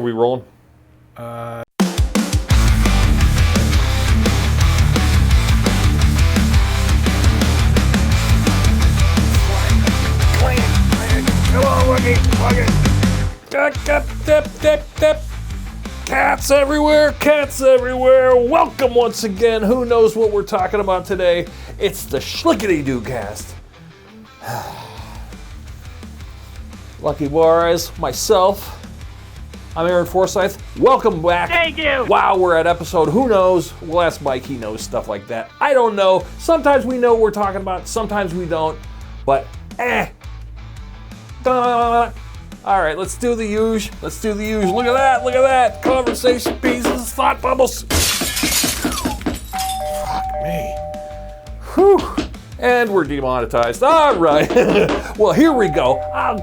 Are we rolling? Come on, Wookie. Cats everywhere. Welcome once again. Who knows what we're talking about today? It's the Shlicketty Cast. Lucky Boys, myself. I'm Aaron Forsyth. Welcome back. Thank you. Wow, we're at episode, who knows? We'll ask Mike, he knows stuff like that. I don't know. Sometimes we know what we're talking about, sometimes we don't. But, All right, let's do the usual. Look at that. Conversation pieces, thought bubbles. Fuck me. Whew. And we're demonetized. All right. Well, here we go. I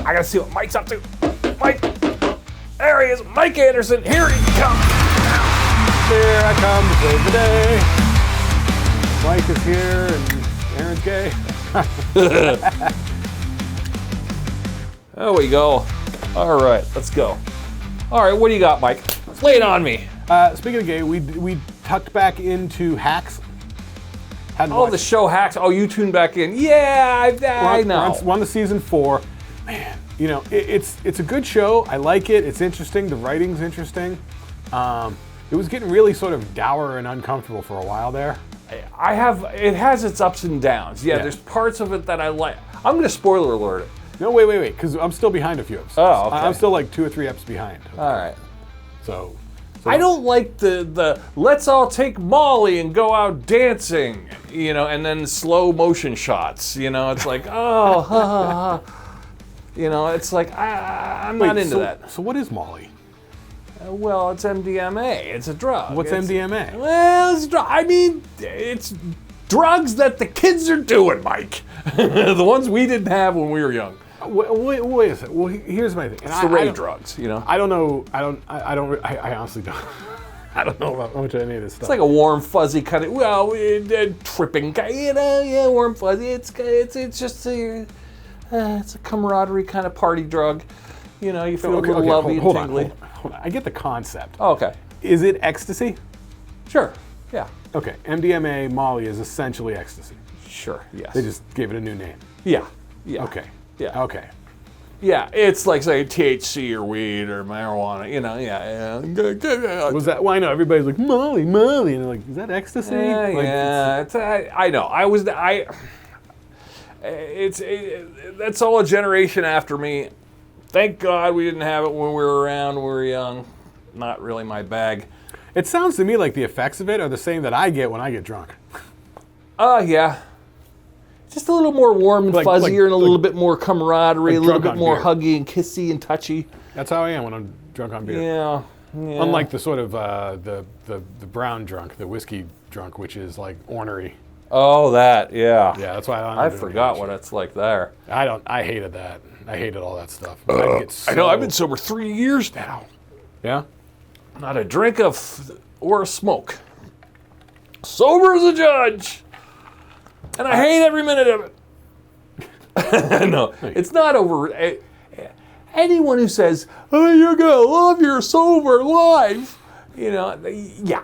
gotta see what Mike's up to. Mike. There he is. Mike Anderson. Here he comes. Here I come to save the day. Mike is here and Aaron's gay. There we go. All right, let's go. All right, what do you got, Mike? Lay it on me. Speaking of gay, we tucked back into Hacks. The show Hacks. Oh, you tuned back in. Yeah, I know. We're on to season 4. Man, you know, it's a good show. I like it. It's interesting. The writing's interesting. It was getting really sort of dour and uncomfortable for a while there. It has its ups and downs. Yeah, there's parts of it that I like. I'm going to spoiler alert it. No, wait, because I'm still behind a few episodes. Oh, okay. I'm still like 2 or 3 eps behind. Okay. All right. So I don't like the let's all take Molly and go out dancing, you know, and then slow motion shots. You know, it's like, you know, it's like I'm not into that. So what is Molly? Well, it's MDMA. It's a drug. What's MDMA? Well, it's drugs that the kids are doing, Mike. The ones we didn't have when we were young. Wait a second. Well, here's my thing. It's the rave drugs, you know. I don't know. I honestly don't. I don't know about much of any of this stuff. It's like a warm, fuzzy kind of tripping kind. You know, yeah, warm, fuzzy. It's just it's a camaraderie kind of party drug. You know, you feel a little lovey and tingly. Hold on. I get the concept. Oh, okay. Is it ecstasy? Sure. Yeah. Okay. MDMA, Molly is essentially ecstasy. Sure. Yes. They just gave it a new name. Yeah. Yeah. Okay. Yeah. Okay. Yeah, it's like say THC or weed or marijuana, you know. Yeah. Was that? Well, I know everybody's like Molly, and they're like, is that ecstasy? I know. That's all a generation after me. Thank God we didn't have it when we were around, when we were young. Not really my bag. It sounds to me like the effects of it are the same that I get when I get drunk. Yeah. Just a little more warm and fuzzier and a little bit more camaraderie, a little bit more huggy and kissy and touchy. That's how I am when I'm drunk on beer. Yeah. Unlike the sort of the brown drunk, the whiskey drunk, which is like ornery. Oh, that, yeah. Yeah, that's why I forgot what it's like there. I hated that. I hated all that stuff. I know, I've been sober 3 years now. Yeah? Not a drink or a smoke. Sober as a judge. And I hate every minute of it. No, it's not over. Anyone who says, oh, you're going to love your sober life, you know, yeah.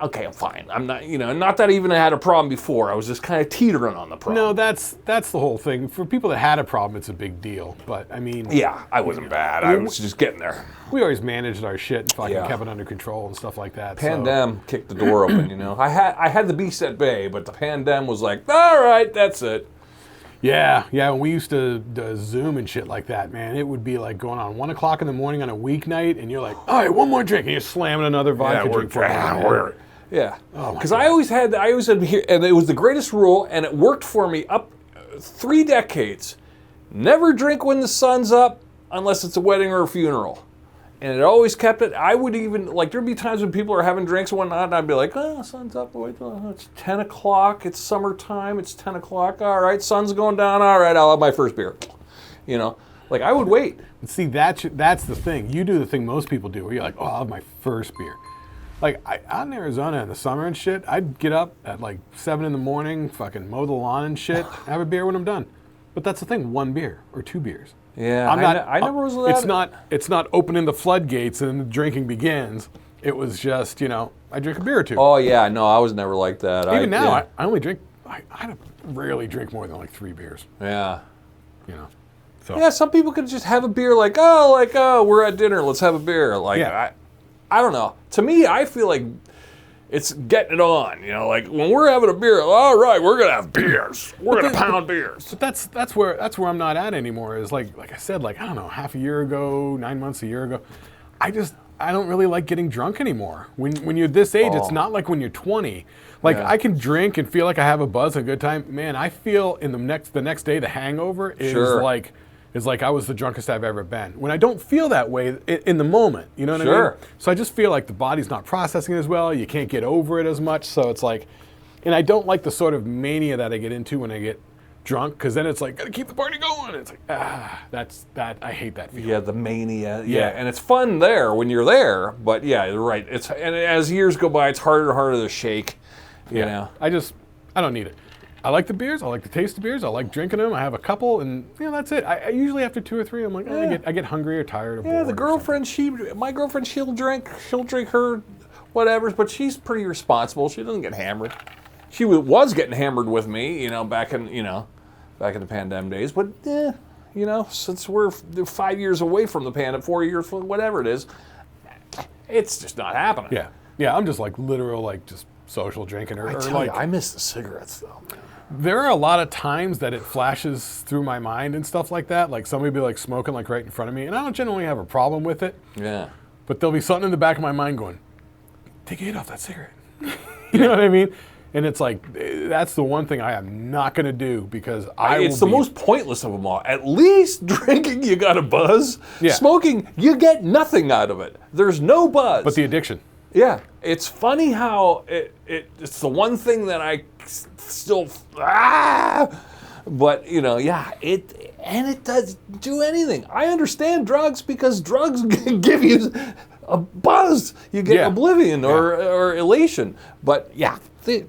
Okay, I'm fine. I'm not, you know, not that I even had a problem before. I was just kind of teetering on the problem. No, that's the whole thing. For people that had a problem, it's a big deal. But, I mean... Yeah, I wasn't bad. I was just getting there. We always managed our shit and fucking kept it under control and stuff like that. Pandem kicked the door open, you know. I had the beast at bay, but the Pandem was like, all right, that's it. Yeah, when we used to Zoom and shit like that, man, it would be like going on 1 o'clock in the morning on a weeknight, and you're like, all right, one more drink, and you're slamming another vodka drink for it. Yeah, because I always had here, and it was the greatest rule, and it worked for me up 3 decades. Never drink when the sun's up unless it's a wedding or a funeral. And it always kept it. I would even, like, there'd be times when people are having drinks and whatnot, and I'd be like, oh, sun's up, wait, it's 10 o'clock, it's summertime, it's 10 o'clock, all right, sun's going down, all right, I'll have my first beer. You know, like, I would wait. See, that's the thing. You do the thing most people do, where you're like, oh, I'll have my first beer. Like, out in Arizona in the summer and shit, I'd get up at, like, 7 in the morning, fucking mow the lawn and shit, have a beer when I'm done. But that's the thing, 1 beer or 2 beers. Yeah, I'm not. I never was that. It's not opening the floodgates and the drinking begins. It was just, I drink a beer or two. Oh yeah, no, I was never like that. Even now, yeah. I only drink. I rarely drink more than like 3 beers. Yeah. So. Yeah, some people could just have a beer oh, we're at dinner, let's have a beer. I don't know. To me, I feel like it's getting it on. Like when we're having a beer, all right, we're gonna have beers. We're gonna pound beers. But that's where I'm not at anymore. Is like I said, I don't know, half a year ago, 9 months, a year ago, I don't really like getting drunk anymore. When you're this age, it's not like when you're 20. I can drink and feel like I have a buzz and a good time. Man, I feel in the next day the hangover is like I was the drunkest I've ever been. When I don't feel that way in the moment, you know what I mean? So I just feel like the body's not processing it as well. You can't get over it as much. So it's like, and I don't like the sort of mania that I get into when I get drunk, because then it's like, gotta keep the party going. It's like, I hate that feeling. Yeah, the mania. Yeah, and it's fun there when you're there, but yeah, you're right. And as years go by, it's harder and harder to shake. You know, I don't need it. I like the beers. I like the taste of beers. I like drinking them. I have a couple, and that's it. I usually after 2 or 3, I'm like, I get hungry or tired or bored. Yeah, the girlfriend, my girlfriend, she'll drink her whatever, but she's pretty responsible. She doesn't get hammered. She was getting hammered with me, back in the pandemic days. But since we're 5 years away from the pandemic, 4 years, whatever it is, it's just not happening. Yeah. I'm just like literal, just social drinking, I miss the cigarettes though. There are a lot of times that it flashes through my mind and stuff like that. Like somebody will be smoking right in front of me, and I don't generally have a problem with it. Yeah. But there'll be something in the back of my mind going, take a hit off that cigarette. You know what I mean? And it's like, that's the one thing I am not going to do, because it's the most pointless of them all. At least drinking, you got a buzz. Yeah. Smoking, you get nothing out of it. There's no buzz. But the addiction. Yeah. It's funny how it's the one thing that I still, but it doesn't do anything. I understand drugs, because drugs give you a buzz. You get oblivion or elation. But the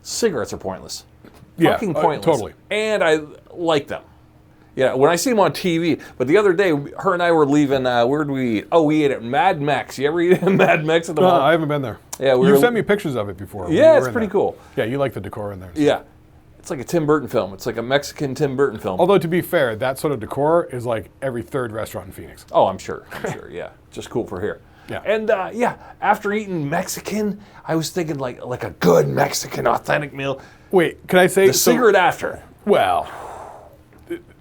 cigarettes are pointless. Fucking pointless. Totally. And I like them. Yeah, when I see them on TV. But the other day, her and I were leaving, where did we eat? Oh, we ate at Mad Mex. You ever eat at Mad Mex at the mall? I haven't been there. Yeah, you sent me pictures of it before. Yeah, it's pretty cool. Yeah, you like the decor in there. So. Yeah. It's like a Tim Burton film. It's like a Mexican Tim Burton film. Although, to be fair, that sort of decor is like every 3rd restaurant in Phoenix. Oh, I'm sure, yeah. Just cool for here. Yeah. And after eating Mexican, I was thinking like a good Mexican authentic meal. Wait, can I say the cigarette after? Well,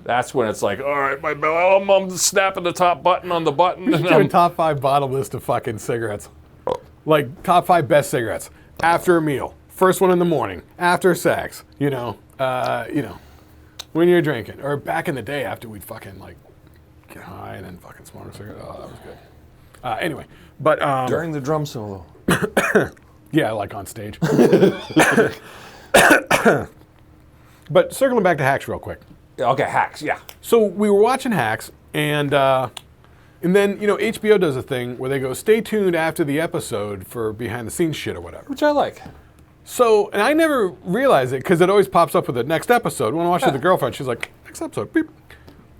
that's when it's like, all right, I'm snapping the top button on the button. We should do a top 5 bottle list of fucking cigarettes. Like top 5 best cigarettes after a meal. First one in the morning, after sex. When you're drinking, or back in the day after we'd fucking get high and then fucking smoke a cigarette. Oh, that was good. Anyway, but during the drum solo. Yeah, on stage. But circling back to Hacks real quick. Okay, Hacks, yeah. So we were watching Hacks, and then HBO does a thing where they go, stay tuned after the episode for behind the scenes shit or whatever. Which I like. So, and I never realized it, because it always pops up with the next episode. When I watch it with the girlfriend, she's like, next episode, beep.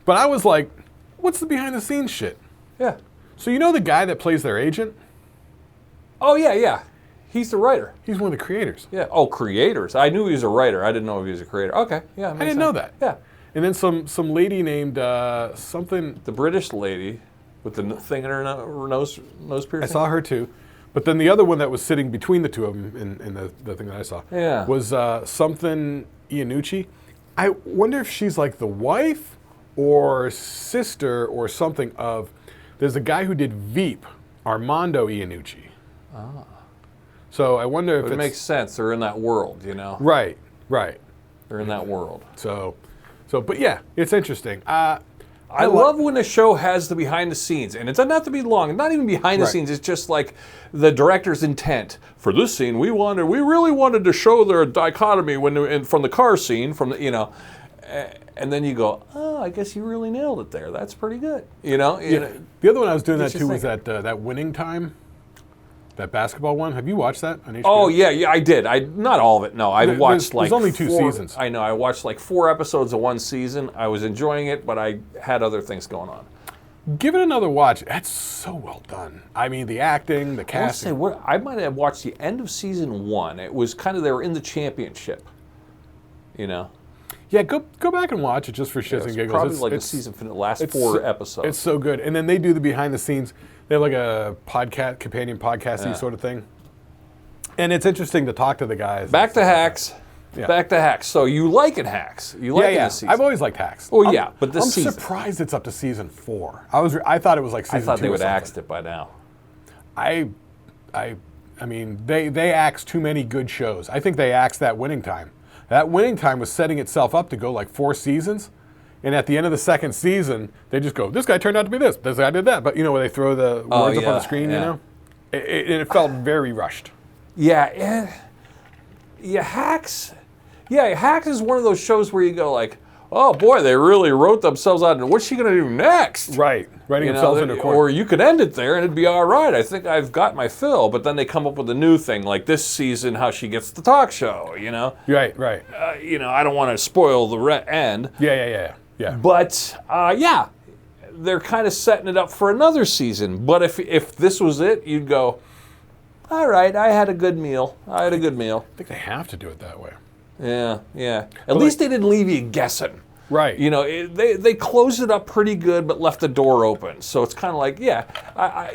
But I was like, what's the behind the scenes shit? Yeah. So you know the guy that plays their agent? Oh, yeah. He's the writer. He's one of the creators. Yeah. Oh, creators. I knew he was a writer. I didn't know if he was a creator. Okay. Yeah. I didn't know that. Yeah. And then some lady named something. The British lady with the thing in her nose piercing. I saw her too. But then the other one that was sitting between the two of them in the thing that I saw was something Iannucci. I wonder if she's like the wife or sister or something of. There's a guy who did Veep, Armando Iannucci. Ah. So I wonder if it makes sense. They're in that world, Right. They're in that world. So, but yeah, it's interesting. I love when a show has the behind the scenes, and it doesn't have to be long. It's not even behind the scenes. It's just like the director's intent for this scene. We really wanted to show their dichotomy from the car scene, and then you go, oh, I guess you really nailed it there. That's pretty good. Yeah. The other one I was doing that too was that Winning Time. That basketball one. Have you watched that on HBO? Oh yeah, I did. Not all of it. No, I watched there's only 2 4 seasons. I know. I watched like 4 episodes of one season. I was enjoying it, but I had other things going on. Give it another watch. That's so well done. I mean, the acting, the I want to say, casting. I might have watched the end of season 1. It was kind of, they were in the championship. You know, Yeah, go back and watch it just for shits and giggles. probably like the season for the last 4 episodes. It's so good. And then they do the behind the scenes. They have like a podcast, companion podcasty sort of thing. And it's interesting to talk to the guys. Back to Hacks. Yeah. Back to Hacks. So you like it, Hacks? You like it yeah. this season? I've always liked Hacks. Oh yeah, but this I'm season, surprised it's up to season 4. I thought it was like season 2. I thought they or would have something. axed it by now. I mean, they axed too many good shows. I think they axed that Winning Time. That Winning Time was setting itself up to go like 4 seasons. And at the end of the 2nd season, they just go, this guy turned out to be this guy did that. But you know, where they throw the words up on the screen, you know? It felt very rushed. Yeah, Hacks. Yeah, Hacks is one of those shows where you go like, oh boy, they really wrote themselves out. And what's she going to do next? Right, writing themselves in a corner. Or you could end it there and it'd be all right. I think I've got my fill. But then they come up with a new thing, like this season, how she gets the talk show. You know, Right. you know, I don't want to spoil the end. Yeah. But yeah, they're kind of setting it up for another season. But if this was it, you'd go, all right, I had a good meal. I think they have to do it that way. Yeah. At least they didn't leave you guessing. Right. You know, they closed it up pretty good, but left the door open. So it's kind of like,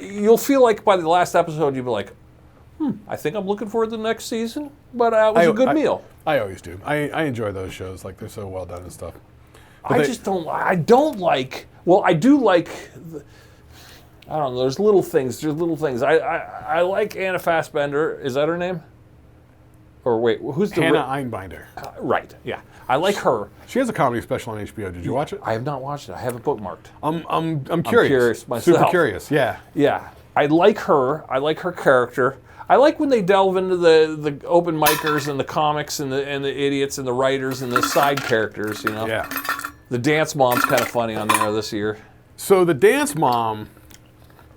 you'll feel like by the last episode, you'll be like, I think I'm looking forward to the next season. But it was a good meal. I always do. I enjoy those shows. Like, they're so well done and stuff. I don't like. Well, I do like. I don't know. There's little things. I like Anna Fassbender. Is that her name? Or wait, who's the Hannah Einbinder? Right. Yeah, I like her. She has a comedy special on HBO. Did you watch it? I have not watched it. I have it bookmarked. I'm curious. Curious myself. Super curious. Yeah. Yeah, I like her. I like her character. I like when they delve into the open micers and the comics and the idiots and the writers and the side characters. You know. Yeah. The dance mom's kind of funny on there this year. So the dance mom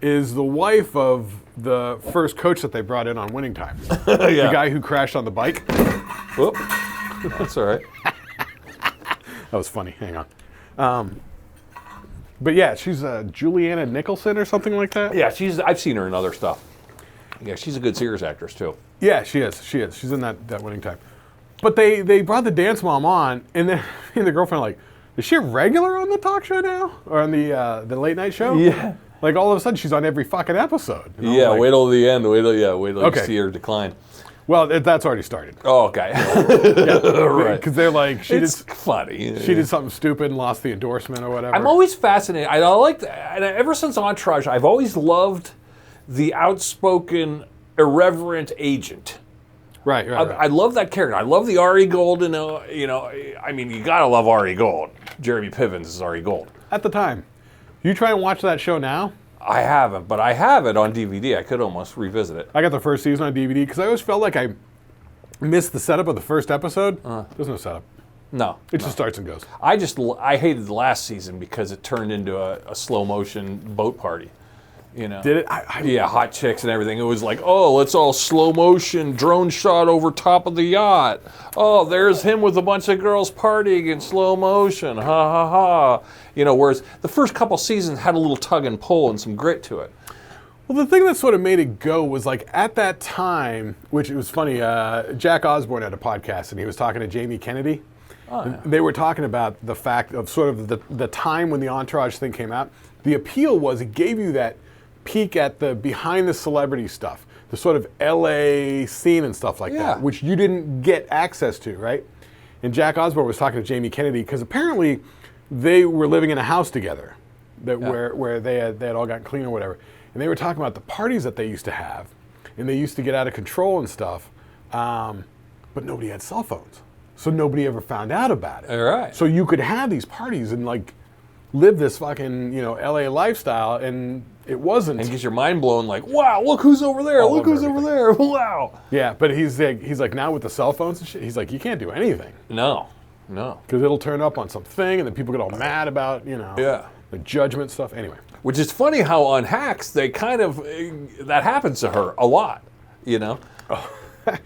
is the wife of the first coach that they brought in on Winning Time. The guy who crashed on the bike. Whoop. That's all right. That was funny. Hang on. But yeah, she's Juliana Nicholson or something like that. Yeah, I've seen her in other stuff. Yeah, she's a good serious actress too. Yeah, she is. She's in that Winning Time. But they brought the dance mom on, and then and the girlfriend like, is she a regular on the talk show now, or on the late night show? Yeah. Like all of a sudden she's on every fucking episode. You know? Yeah, like, wait till the end. Wait till you see her decline. Well, that's already started. Oh, okay. Right. Because they're like, It's funny. She did something stupid and lost the endorsement or whatever. I'm always fascinated. I like that. And ever since Entourage, I've always loved the outspoken, irreverent agent. Right. I love that character. I love the Ari Gold. And, I mean, you gotta love Ari Gold. Jeremy Pivens is Ari Gold. At the time. You try and watch that show now? I haven't, but I have it on DVD. I could almost revisit it. I got the first season on DVD because I always felt like I missed the setup of the first episode. There's no setup. No. It just starts and goes. I hated the last season because it turned into a slow motion boat party. You know. Did it? Yeah, hot chicks and everything. It was like, oh, let's all slow motion drone shot over top of the yacht. Oh, there's him with a bunch of girls partying in slow motion. Ha ha ha. You know, whereas the first couple seasons had a little tug and pull and some grit to it. Well, the thing that sort of made it go was like at that time, which it was funny, Jack Osborne had a podcast and he was talking to Jamie Kennedy. Oh, yeah. They were talking about the fact of sort of the time when the Entourage thing came out. The appeal was it gave you that peek at the behind the celebrity stuff, the sort of LA scene and stuff like that, which you didn't get access to, right? And Jack Osborne was talking to Jamie Kennedy because apparently they were living in a house together where they had all gotten clean or whatever. And they were talking about the parties that they used to have, and they used to get out of control and stuff, but nobody had cell phones. So nobody ever found out about it. All right. So you could have these parties and like live this fucking, LA lifestyle, and it wasn't. And get your mind blown like, wow, look who's over there. Look who's over there. Wow. Yeah, but he's like now with the cell phones and shit, he's like, you can't do anything. No. Because it'll turn up on something, and then people get all mad about, the judgment stuff. Anyway. Which is funny how on Hacks, they kind of, that happens to her a lot, you know? I've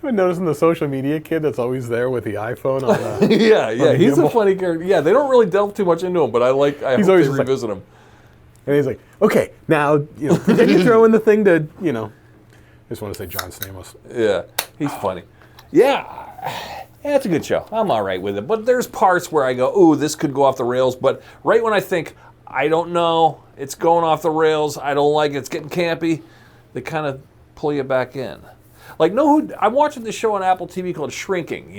been noticing the social media kid that's always there with the iPhone on the, yeah, on the he's a gimbal. funny character. Yeah, they don't really delve too much into him, but I He's hope always they just revisit him. And he's like, okay, now, pretend you throw in the thing to, I just want to say John Stamos. Yeah, he's funny. Yeah, it's a good show. I'm all right with it. But there's parts where I go, ooh, this could go off the rails. But right when I think, I don't know, it's going off the rails, I don't like it, it's getting campy, they kind of pull you back in. Like, I'm watching this show on Apple TV called Shrinking,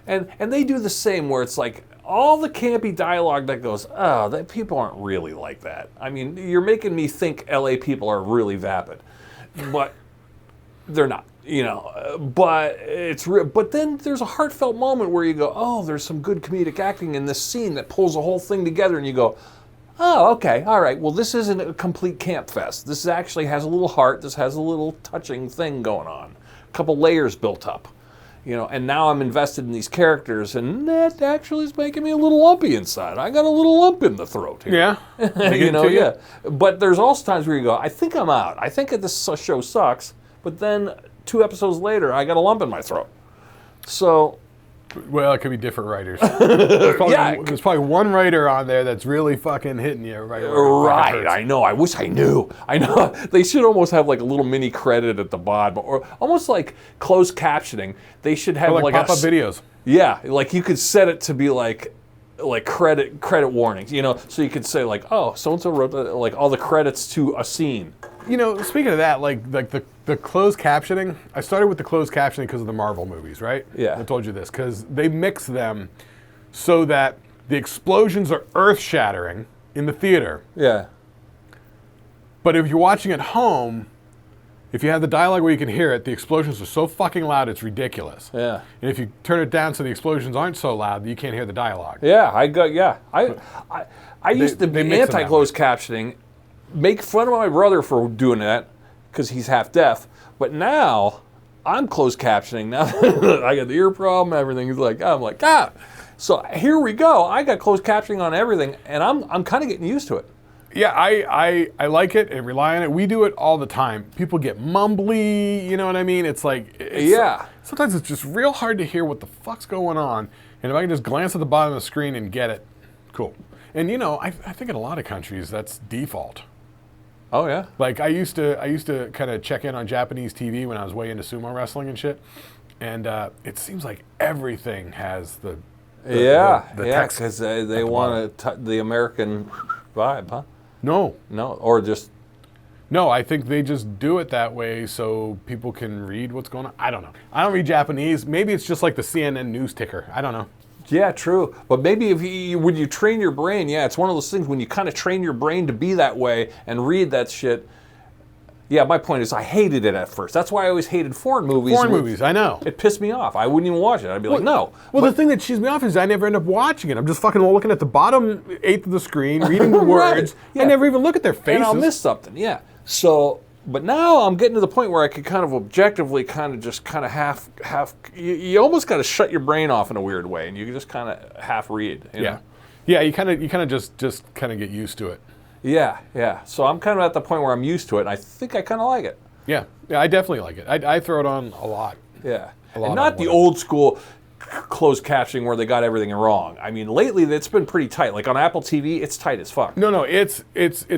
and they do the same where it's like all the campy dialogue that goes, oh, that people aren't really like that. I mean, you're making me think LA people are really vapid, but they're not. But then there's a heartfelt moment where you go, oh, there's some good comedic acting in this scene that pulls the whole thing together, and you go, oh, okay, all right, well, this isn't a complete camp fest. This actually has a little heart. This has a little touching thing going on. A couple layers built up, and now I'm invested in these characters, and that actually is making me a little lumpy inside. I got a little lump in the throat here. Yeah. Yeah. But there's also times where you go, I think I'm out. I think this show sucks, but then 2 episodes later, I got a lump in my throat. So... Well, it could be different writers. There's probably one writer on there that's really fucking hitting you right. Right, I know. I wish I knew. I know. They should almost have like a little mini credit at the bottom, or almost like closed captioning. They should have like pop-up videos. Yeah, like you could set it to be like credit warnings. So you could say like, oh, so and so wrote like all the credits to a scene. Speaking of that, like the closed captioning, I started with the closed captioning because of the Marvel movies, right? Yeah. I told you this, because they mix them so that the explosions are earth-shattering in the theater. Yeah. But if you're watching at home, if you have the dialogue where you can hear it, the explosions are so fucking loud, it's ridiculous. Yeah. And if you turn it down so the explosions aren't so loud, you can't hear the dialogue. Yeah, I used to be anti-closed captioning, make fun of my brother for doing that because he's half deaf. But now I'm closed captioning. Now I got the ear problem. Everything is like, I'm like, ah. So here we go. I got closed captioning on everything, and I'm kind of getting used to it. Yeah, I like it and rely on it. We do it all the time. People get mumbly, you know what I mean? It's like, sometimes it's just real hard to hear what the fuck's going on. And if I can just glance at the bottom of the screen and get it, cool. And I think in a lot of countries that's default. Oh yeah. Like I used to kind of check in on Japanese TV when I was way into sumo wrestling and shit, and it seems like everything has the text because they want the American vibe, huh? No, or just no. I think they just do it that way so people can read what's going on. I don't know. I don't read Japanese. Maybe it's just like the CNN news ticker. I don't know. Yeah, true. But maybe when you train your brain, it's one of those things when you kind of train your brain to be that way and read that shit. Yeah, my point is I hated it at first. That's why I always hated foreign movies. Foreign movies, I know. It pissed me off. I wouldn't even watch it. I'd be like, no. Well, the thing that cheesed me off is I never end up watching it. I'm just fucking looking at the bottom eighth of the screen, reading the words. Yeah. I never even look at their faces. And I'll miss something, yeah. So... But now I'm getting to the point where I could kind of objectively half, you almost got to shut your brain off in a weird way, and you can just kind of half read. You know? Yeah, you kind of just kind of get used to it. Yeah. So I'm kind of at the point where I'm used to it, and I think I kind of like it. Yeah, I definitely like it. I throw it on a lot. Yeah. And not the old school closed captioning where they got everything wrong. I mean, lately it's been pretty tight. Like on Apple TV, it's tight as fuck. No, it's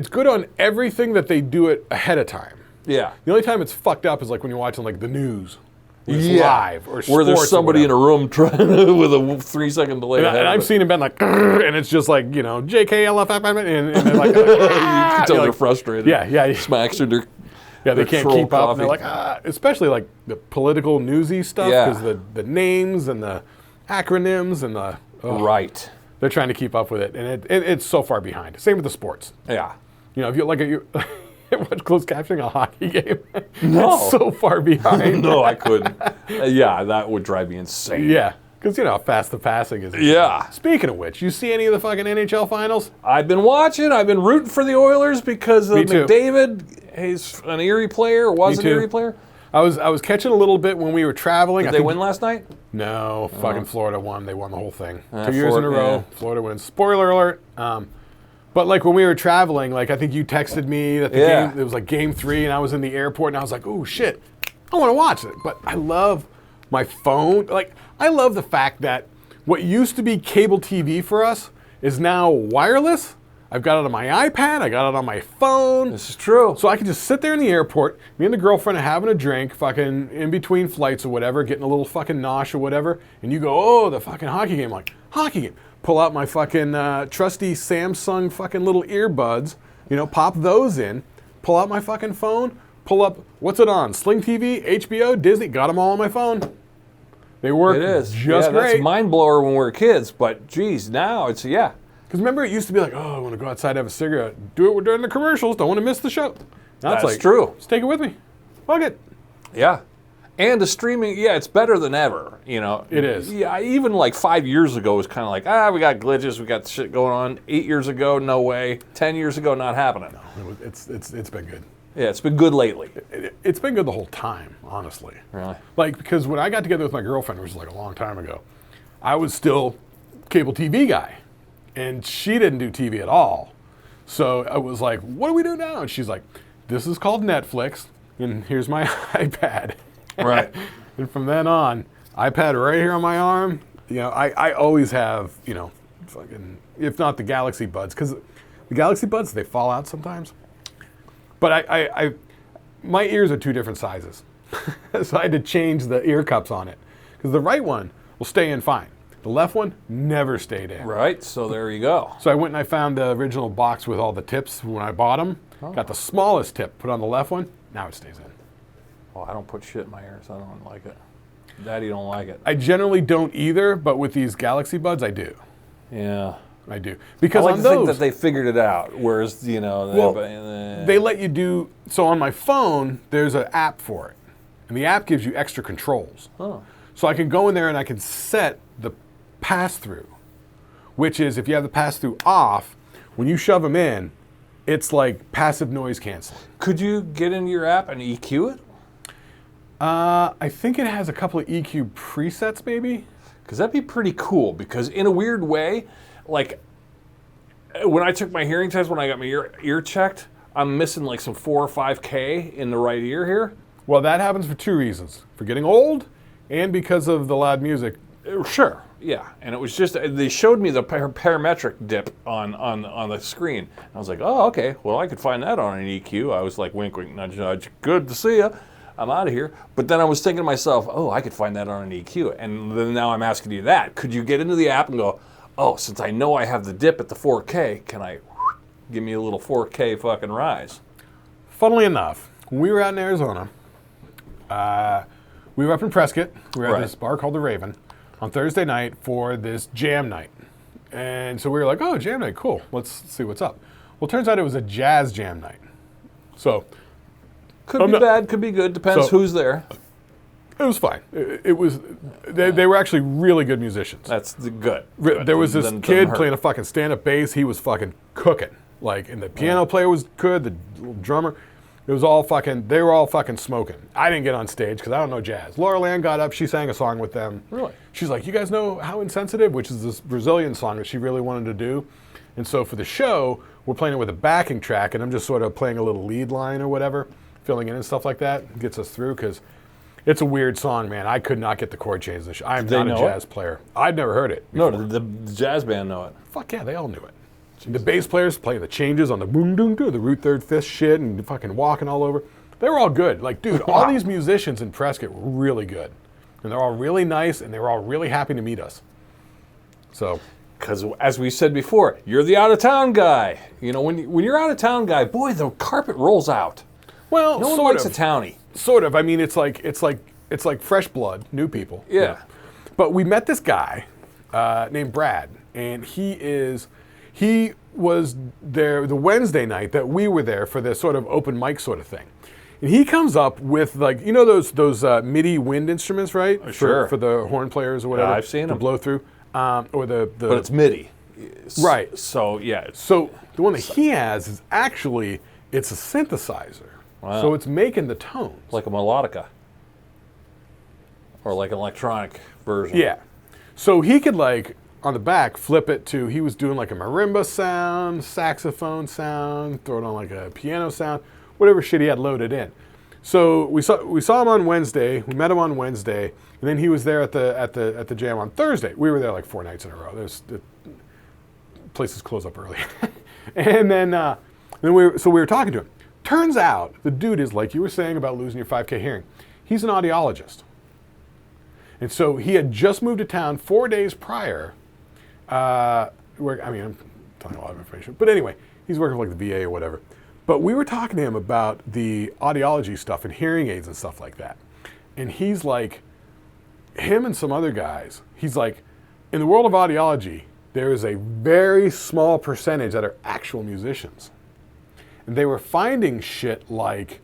good on everything that they do it ahead of time. Yeah. The only time it's fucked up is like when you're watching like the news. It's live or sports where there's somebody in a room trying to, with a 3-second delay. And I've seen it been like, and it's just like, JKLFF, and they're like, you can tell they're frustrated. Yeah. Smacks in their they can't keep up. And they're like, especially like the political newsy stuff because the names and the acronyms and the right. They're trying to keep up with it, and it's so far behind. Same with the sports. Yeah. If you watch closed captioning a hockey game, no. It's so far behind. No, I couldn't. That would drive me insane. Yeah, because how fast the passing is. Yeah. Speaking of which, you see any of the fucking NHL finals? I've been watching. I've been rooting for the Oilers because of McDavid. He's an Erie player. Was an Erie player. I was catching a little bit when we were traveling. Did they win last night? No, fucking Florida won. They won the whole thing. 2 years in a row. Florida wins. Spoiler alert. But like when we were traveling, like I think you texted me that the game, it was like game 3 and I was in the airport and I was like, oh shit, I want to watch it. But I love my phone. Like I love the fact that what used to be cable TV for us is now wireless. I've got it on my iPad, I got it on my phone. This is true. So I can just sit there in the airport, me and the girlfriend are having a drink, fucking in between flights or whatever, getting a little fucking nosh or whatever, and you go, oh, the fucking hockey game. I'm like, hockey game. Pull out my fucking trusty Samsung fucking little earbuds, you know, pop those in, pull out my fucking phone, pull up, what's it on? Sling TV, HBO, Disney, got them all on my phone. They work just great. That's mind blower when we were kids, but geez, now it's, Because remember, it used to be like, oh, I want to go outside, have a cigarette, do it during the commercials, don't want to miss the show. Now That's it's like, true. Just take it with me. Fuck it. Yeah. And the streaming, it's better than ever, you know. It is. Yeah, even like 5 years ago, it was kind of like, we got glitches, we got shit going on. 8 years ago, no way. 10 years ago, not happening. No, it's been good. Yeah, it's been good lately. It's been good the whole time, honestly. Really? Like, because when I got together with my girlfriend, which was like a long time ago, I was still cable TV guy. And she didn't do TV at all. So I was like, what do we do now? And she's like, this is called Netflix, and here's my iPad. Right. And from then on, iPad right here on my arm, you know, I always have, you know, fucking, if not the Galaxy Buds, because the Galaxy Buds, they fall out sometimes. But my ears are 2 different sizes. So I had to change the ear cups on it. Because the right one will stay in fine. The left one never stayed in. Right, so there you go. So I went and I found the original box with all the tips when I bought them. Got the smallest tip, put on the left one, now it stays in. Oh, I don't put shit in my ears, I don't like it. Daddy don't like it. I generally don't either, but with these Galaxy Buds, I do. Yeah. I do. Because I like on to think those, that they figured it out, whereas, you know... they let you do... So on my phone, there's an app for it. And the app gives you extra controls. Oh. So I can go in there and I can set the pass-through, which is if you have the pass-through off, when you shove them in, it's like passive noise canceling. Could you get into your app and EQ it? I think it has a couple of EQ presets, maybe. Because that'd be pretty cool, because in a weird way, like, when I took my hearing test, when I got my ear checked, I'm missing like some 4 or 5K in the right ear here. Well, that happens for 2 reasons. For getting old and because of the loud music. Sure, yeah. And it was just, they showed me the parametric dip on the screen. I was like, oh, okay, well, I could find that on an EQ. I was like, wink, wink, nudge, nudge, good to see ya. I'm out of here. But then I was thinking to myself, oh, I could find that on an EQ. And then now I'm asking you that. Could you get into the app and go, oh, since I know I have the dip at the 4K, can I give me a little 4K fucking rise? Funnily enough, when we were out in Arizona, we were up in Prescott. We were at this bar called the Raven on Thursday night for this jam night. And so we were like, oh, jam night, cool. Let's see what's up. Well, it turns out it was a jazz jam night. So... Could be bad, could be good, depends who's there. It was fine. It was, they were actually really good musicians. That's good. There was this kid playing a fucking stand-up bass. He was fucking cooking. Like, and the piano player was good, the drummer. It was all fucking, they were all fucking smoking. I didn't get on stage because I don't know jazz. Laura Land got up, she sang a song with them. Really? She's like, you guys know How Insensitive, which is this Brazilian song that she really wanted to do. And so for the show, we're playing it with a backing track, and I'm just sort of playing a little lead line or whatever, filling in and stuff like that. Gets us through because it's a weird song, man. I could not get the chord changes. I'm not a jazz player. I'd never heard it before. No, the jazz band know it. Fuck yeah, they all knew it. The bass players playing the changes on the boom doom doo, the root third fifth shit, and fucking walking all over. They were all good. Like, dude, all these musicians in Prescott were really good, and they're all really nice, and they were all really happy to meet us. So, because as we said before, you're the out of town guy. You know, when you're out of town guy, boy, the carpet rolls out. Well, no one likes a townie. Sort of. I mean, it's like fresh blood, new people. Yeah. But we met this guy named Brad, and he was there the Wednesday night that we were there for this sort of open mic sort of thing. And he comes up with, like, you know those MIDI wind instruments, right? Sure. For the horn players or whatever. Yeah, I've seen them. Blow through. Or the But it's MIDI. Right. So, yeah. So the one that he has is actually, it's a synthesizer. Wow. So it's making the tones. Like a melodica. Or like an electronic version. Yeah. So he could, like, on the back, flip it to, he was doing like a marimba sound, saxophone sound, throw it on like a piano sound, whatever shit he had loaded in. So we saw him on Wednesday. We met him on Wednesday, and then he was there at the jam on Thursday. We were there like 4 nights in a row. The places close up early, and then we were talking to him. Turns out the dude is, like you were saying about losing your 5K hearing. He's an audiologist, and so he had just moved to town 4 days prior. I'm telling a lot of information, but anyway, he's working for like the VA or whatever. But we were talking to him about the audiology stuff and hearing aids and stuff like that. And he's like, him and some other guys, he's like, in the world of audiology, there is a very small percentage that are actual musicians. And they were finding shit like,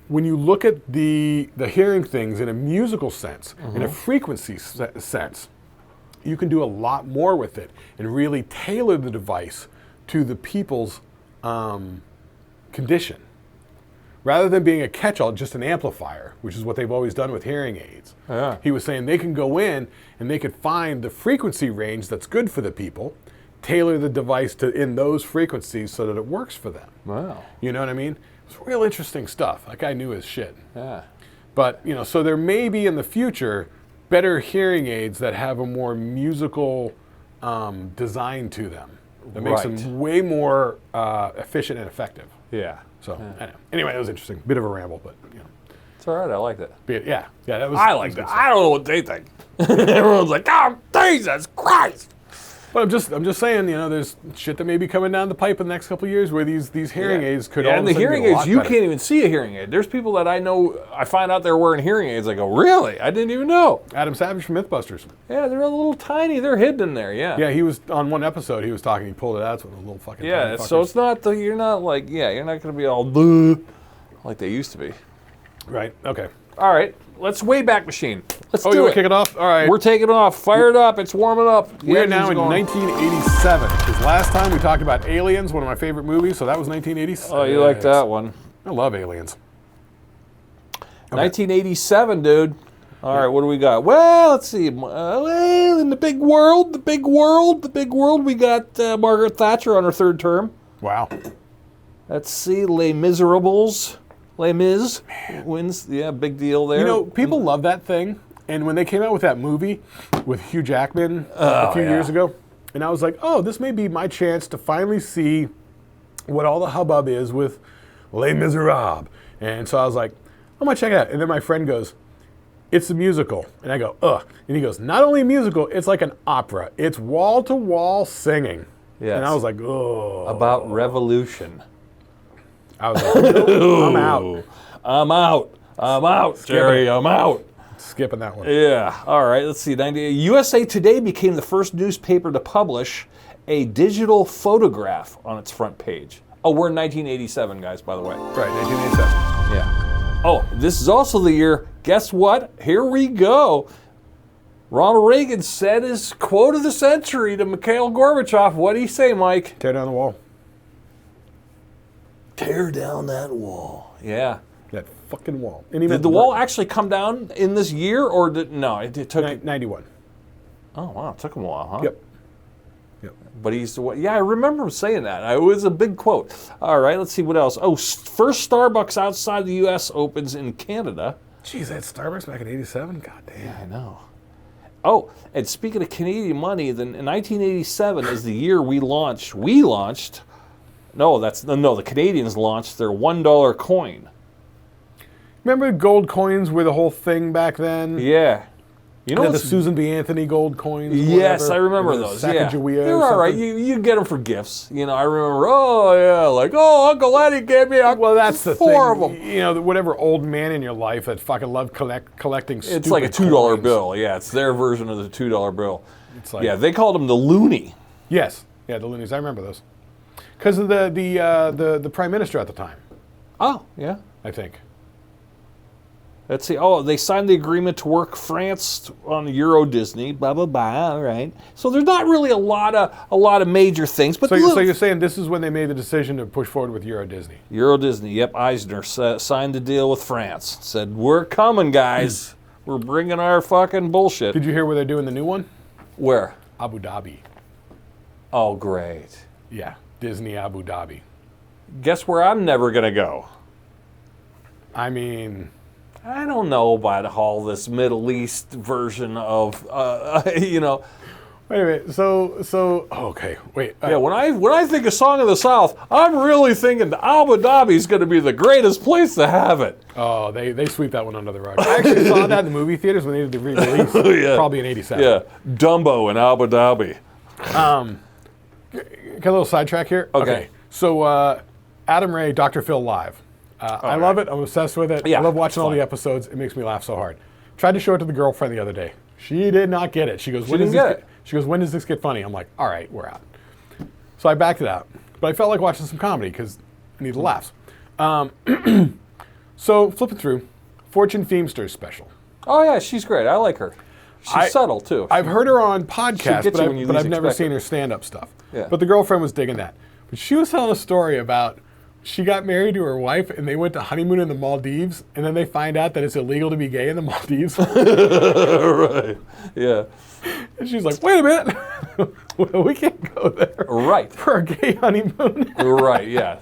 when you look at the hearing things in a musical sense, in a frequency sense, you can do a lot more with it and really tailor the device to the people's condition, rather than being a catch-all, just an amplifier, which is what they've always done with hearing aids. Yeah. He was saying they can go in and they could find the frequency range that's good for the people, tailor the device to in those frequencies so that it works for them. Wow. You know what I mean? It's real interesting stuff. That guy knew his shit. Yeah. But, so there may be in the future better hearing aids that have a more musical design to them. That makes them way more efficient and effective. Yeah. So, anyway, it was interesting. Bit of a ramble, but, It's all right. I like that. Yeah, that was. I like that. I don't know what they think. Everyone's like, oh, Jesus Christ. But I'm just saying, there's shit that may be coming down the pipe in the next couple of years where these hearing aids could all and of the a sudden hearing get a lot aids, you better. can't even see a hearing aid. There's people that I know, I find out they're wearing hearing aids. I go, really? I didn't even know. Adam Savage from Mythbusters. Yeah, they're a little tiny. They're hidden in there, yeah. Yeah, he was on one episode, he was talking, he pulled it out, it's one of those little fucking Yeah, tiny so fuckers. it's not, you're not like, you're not going to be all bleh like they used to be. Right, okay. All right, let's Wayback Machine. Let's Oh, do you it. want to kick it off? All right. We're taking it off. Fire it up. It's warming up. We are now in 1987. Because last time we talked about Aliens, one of my favorite movies, so that was 1987. Oh, you like that one. I love Aliens. Okay. 1987, dude. All right, what do we got? Well, let's see. Well, in the big world, we got Margaret Thatcher on her third term. Wow. Let's see. Les Miserables. Les Mis wins. Yeah, big deal there. People love that thing. And when they came out with that movie with Hugh Jackman a few years ago, and I was like, oh, this may be my chance to finally see what all the hubbub is with Les Miserables. And so I was like, I'm going to check it out. And then my friend goes, it's a musical. And I go, ugh. And he goes, not only a musical, it's like an opera. It's wall-to-wall singing. Yes. And I was like, oh. About revolution. I was like, I'm out. I'm out, Jerry. I'm out. Skipping that one. Yeah. All right. Let's see. USA Today became the first newspaper to publish a digital photograph on its front page. Oh, we're in 1987, guys, by the way. Right, 1987. Yeah. Oh, this is also the year, guess what? Here we go. Ronald Reagan said his quote of the century to Mikhail Gorbachev. What do you say, Mike? Tear down the wall. Tear down that wall. Yeah. That fucking wall. Did the wall actually come down in this year, or no? It took 91. Oh wow, it took him a while, huh? Yep. But I remember him saying that. It was a big quote. All right, let's see what else. Oh, first Starbucks outside the U.S. opens in Canada. Jeez, they had Starbucks back in '87. God damn. Yeah, I know. Oh, and speaking of Canadian money, then in 1987 is the year we launched. The Canadians launched their $1 coin. Remember gold coins were the whole thing back then? Yeah. You know the Susan B. Anthony gold coins? Yes, whatever. I remember those. Yeah. They're all right. You get them for gifts. I remember, Uncle Eddie gave me that's the four thing. of them. Whatever old man in your life that fucking loved collecting stupid It's like a $2 coins. bill. Yeah, it's their version of the $2 bill. It's like, they called them the loonie. Yes. Yeah, the loonies. I remember those. Because of the prime minister at the time. Oh, yeah. I think. Let's see. Oh, they signed the agreement to work France on Euro Disney. Blah blah blah. All right. So there's not really a lot of major things. But so you're saying this is when they made the decision to push forward with Euro Disney? Euro Disney. Yep. Eisner signed the deal with France. Said we're coming, guys. We're bringing our fucking bullshit. Did you hear where they're doing the new one? Where? Abu Dhabi. Oh, great. Yeah, Disney Abu Dhabi. Guess where I'm never going to go? I mean, I don't know about all this Middle East version of, you know. wait a minute. So okay, wait. Yeah, when I think of Song of the South, I'm really thinking Abu Dhabi is going to be the greatest place to have it. Oh, they sweep that one under the rug. I actually saw that in the movie theaters when they did the re-release, Yeah. probably in '87. Yeah, Dumbo in Abu Dhabi. Got a little sidetrack here. Okay. So Adam Ray, Dr. Phil live. I love it. I'm obsessed with it. Yeah, I love watching it's all the fun. episodes. It makes me laugh so hard. Tried to show it to the girlfriend the other day. She did not get it. She goes, didn't get it. She goes, when does this get funny? I'm like, all right, we're out. So I backed it out. But I felt like watching some comedy because I need the laughs. So flipping through, Fortune Feimster's special. Oh yeah, she's great. I like her. She's subtle too. I've heard her on podcasts, gets you when you but least I've never expect seen it. her stand-up stuff. Yeah. But the girlfriend was digging that. But she was telling a story about she got married to her wife and they went to honeymoon in the Maldives, and then they find out that it's illegal to be gay in the Maldives. Right. Yeah. And she's like, wait a minute. Well, we can't go there Right. for a gay honeymoon. Right. Yeah.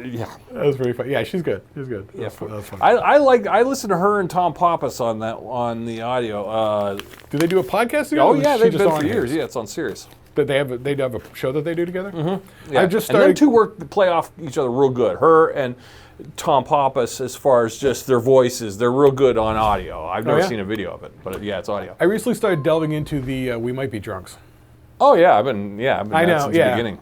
Yeah. That was pretty funny. Yeah, she's good. She's good. Yeah. That was fun. I listen to her and Tom Pappas on the audio. Do they do a podcast together? Oh or yeah, is she they've just been on for here? years. Yeah, it's on Sirius. But they have a show that they do together? Mm-hmm. Yeah. I just And started. them two play off each other real good. Her and Tom Pappas, as far as just their voices, they're real good on audio. I've never yeah? seen a video of it, but yeah, it's audio. I recently started delving into the We Might Be Drunks. Oh yeah, I've been I at know, it since yeah. the beginning.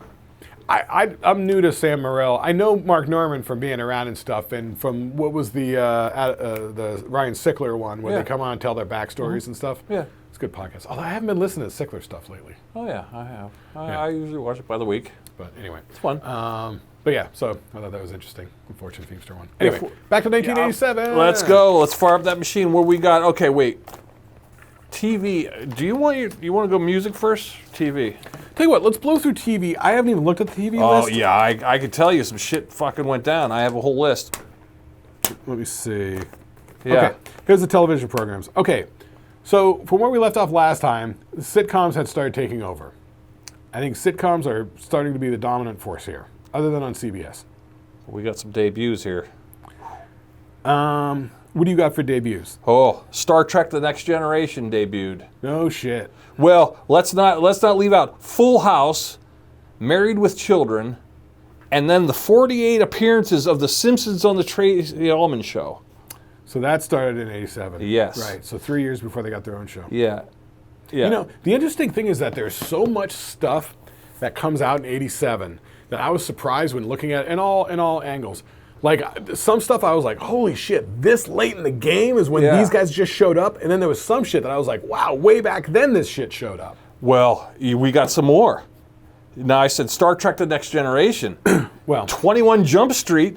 I'm new to Sam Morril. I know Mark Norman from being around and stuff, and from what was the Ryan Sickler one, where Yeah. they come on and tell their backstories and stuff. Yeah. It's a good podcast. Although I haven't been listening to Sickler stuff lately. Oh yeah, I have. Yeah. I usually watch it by the week. But anyway. It's fun. But yeah, so I thought that was interesting. The Fortune Feimster one. Anyway, If- back to 1987. Let's go. Let's fire up that machine. What we got? Okay, wait. TV. Do you want to go music first? TV. Tell you what, let's blow through TV. I haven't even looked at the TV Oh list. yeah, I could tell you some shit fucking went down. I have a whole list. Let me see. Yeah. Okay, here's the television programs. Okay, so from where we left off last time, sitcoms had started taking over. I think sitcoms are starting to be the dominant force here, other than on CBS. We got some debuts here. What do you got for debuts? Oh, Star Trek: The Next Generation debuted. No shit. Well, let's not leave out Full House, Married with Children, and then the 48 appearances of The Simpsons on the Tracy Ullman Show. So that started in 87. Yes. Right, so 3 years before they got their own show. Yeah. Yeah. You know, the interesting thing is that there's so much stuff that comes out in 87 that I was surprised when looking at it in all angles. Like some stuff I was like, holy shit, this late in the game is when Yeah. these guys just showed up. And then there was some shit that I was like, wow, way back then this shit showed up. Well, we got some more. Now I said Star Trek: The Next Generation. Well, it 21 Jump Street.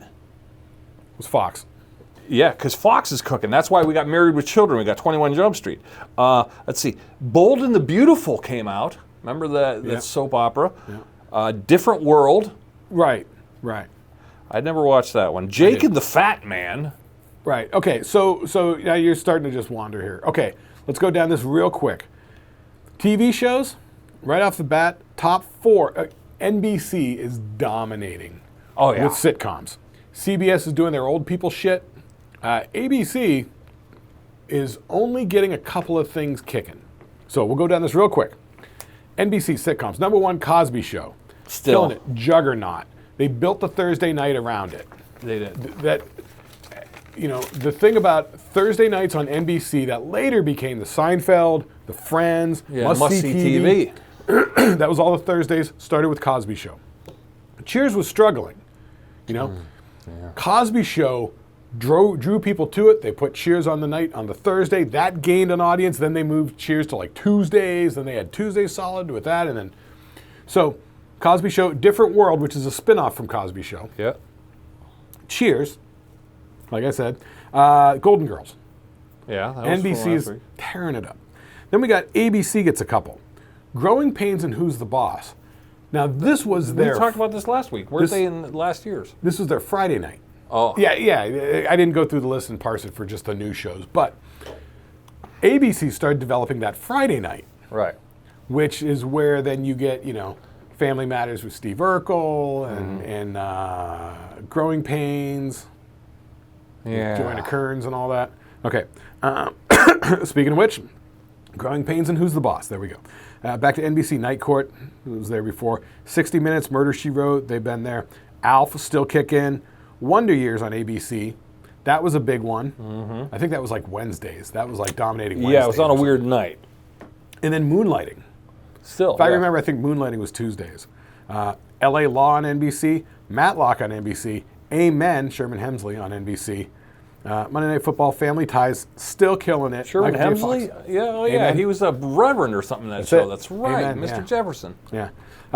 was Fox. Yeah, because Fox is cooking. That's why we got Married with Children. We got 21 Jump Street. Let's see. Bold and the Beautiful came out. Remember that Yeah. soap opera? Yeah. Different World. Right. I'd never watched that one. Jake and the Fat Man. Right. Okay, so now you're starting to just wander here. Okay, let's go down this real quick. TV shows, right off the bat, top 4. NBC is dominating Oh, yeah. with sitcoms. CBS is doing their old people shit. ABC is only getting a couple of things kicking. So we'll go down this real quick. NBC sitcoms. Number 1, Cosby Show. Still. Killing it. Juggernaut. They built the Thursday night around it. They did. That, you know, the thing about Thursday nights on NBC that later became the Seinfeld, the Friends, Must-See TV. That was all the Thursdays, started with Cosby Show. Cheers was struggling, you know. Cosby Show drew people to it. They put Cheers on the night on the Thursday. That gained an audience. Then they moved Cheers to like Tuesdays. Then they had Tuesday Solid with that. And then, so Cosby Show, Different World, which is a spin-off from Cosby Show. Yeah. Cheers, like I said. Golden Girls. Yeah. That was from NBC last is week. tearing it up. Then we got ABC gets a couple. Growing Pains and Who's the Boss. Now this was We their talked about this last week. Weren't This- they in last year's? this was their Friday night. Oh. Yeah. I didn't go through the list and parse it for just the new shows, but ABC started developing that Friday night. Right. which is where then you get, Family Matters with Steve Urkel and Growing Pains, Joanna Kearns and all that. Okay. Speaking of which, Growing Pains and Who's the Boss? There we go. Back to NBC Night Court. It was there before. 60 Minutes, Murder, She Wrote. They've been there. Alf still kicking. Wonder Years on ABC. That was a big one. I think that was like Wednesdays. That was like dominating Wednesdays. Yeah, it was on a weird night. And then Moonlighting. Still, if I remember, I think Moonlighting was Tuesdays. LA Law on NBC. Matlock on NBC. Amen, Sherman Hemsley on NBC. Monday Night Football, Family Ties, still killing it. Sherman Hemsley? Yeah, oh yeah. Amen. He was a reverend or something in that show. That's right, Amen, Mr. Jefferson. Yeah.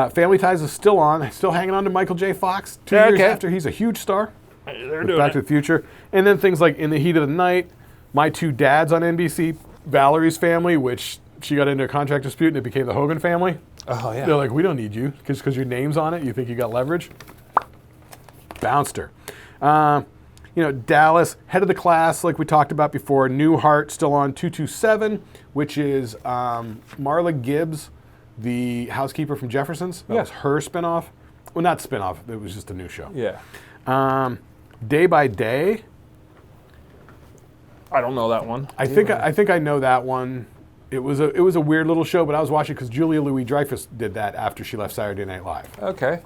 Family Ties is still on. Still hanging on to Michael J. Fox 2 years after he's a huge star. They're doing Back to the Future. And then things like In the Heat of the Night, My Two Dads on NBC, Valerie's Family, which she got into a contract dispute and it became the Hogan Family. Oh, yeah. They're like, we don't need you because your name's on it. You think you got leverage? Bounced her. Dallas, Head of the Class, like we talked about before. Newhart still on 227, which is Marla Gibbs, the housekeeper from Jefferson's. That was her spinoff. Well, not spinoff. It was just a new show. Yeah. Day by Day. I don't know that one. I think I know that one. It was a weird little show, but I was watching because Julia Louis-Dreyfus did that after she left Saturday Night Live. Okay.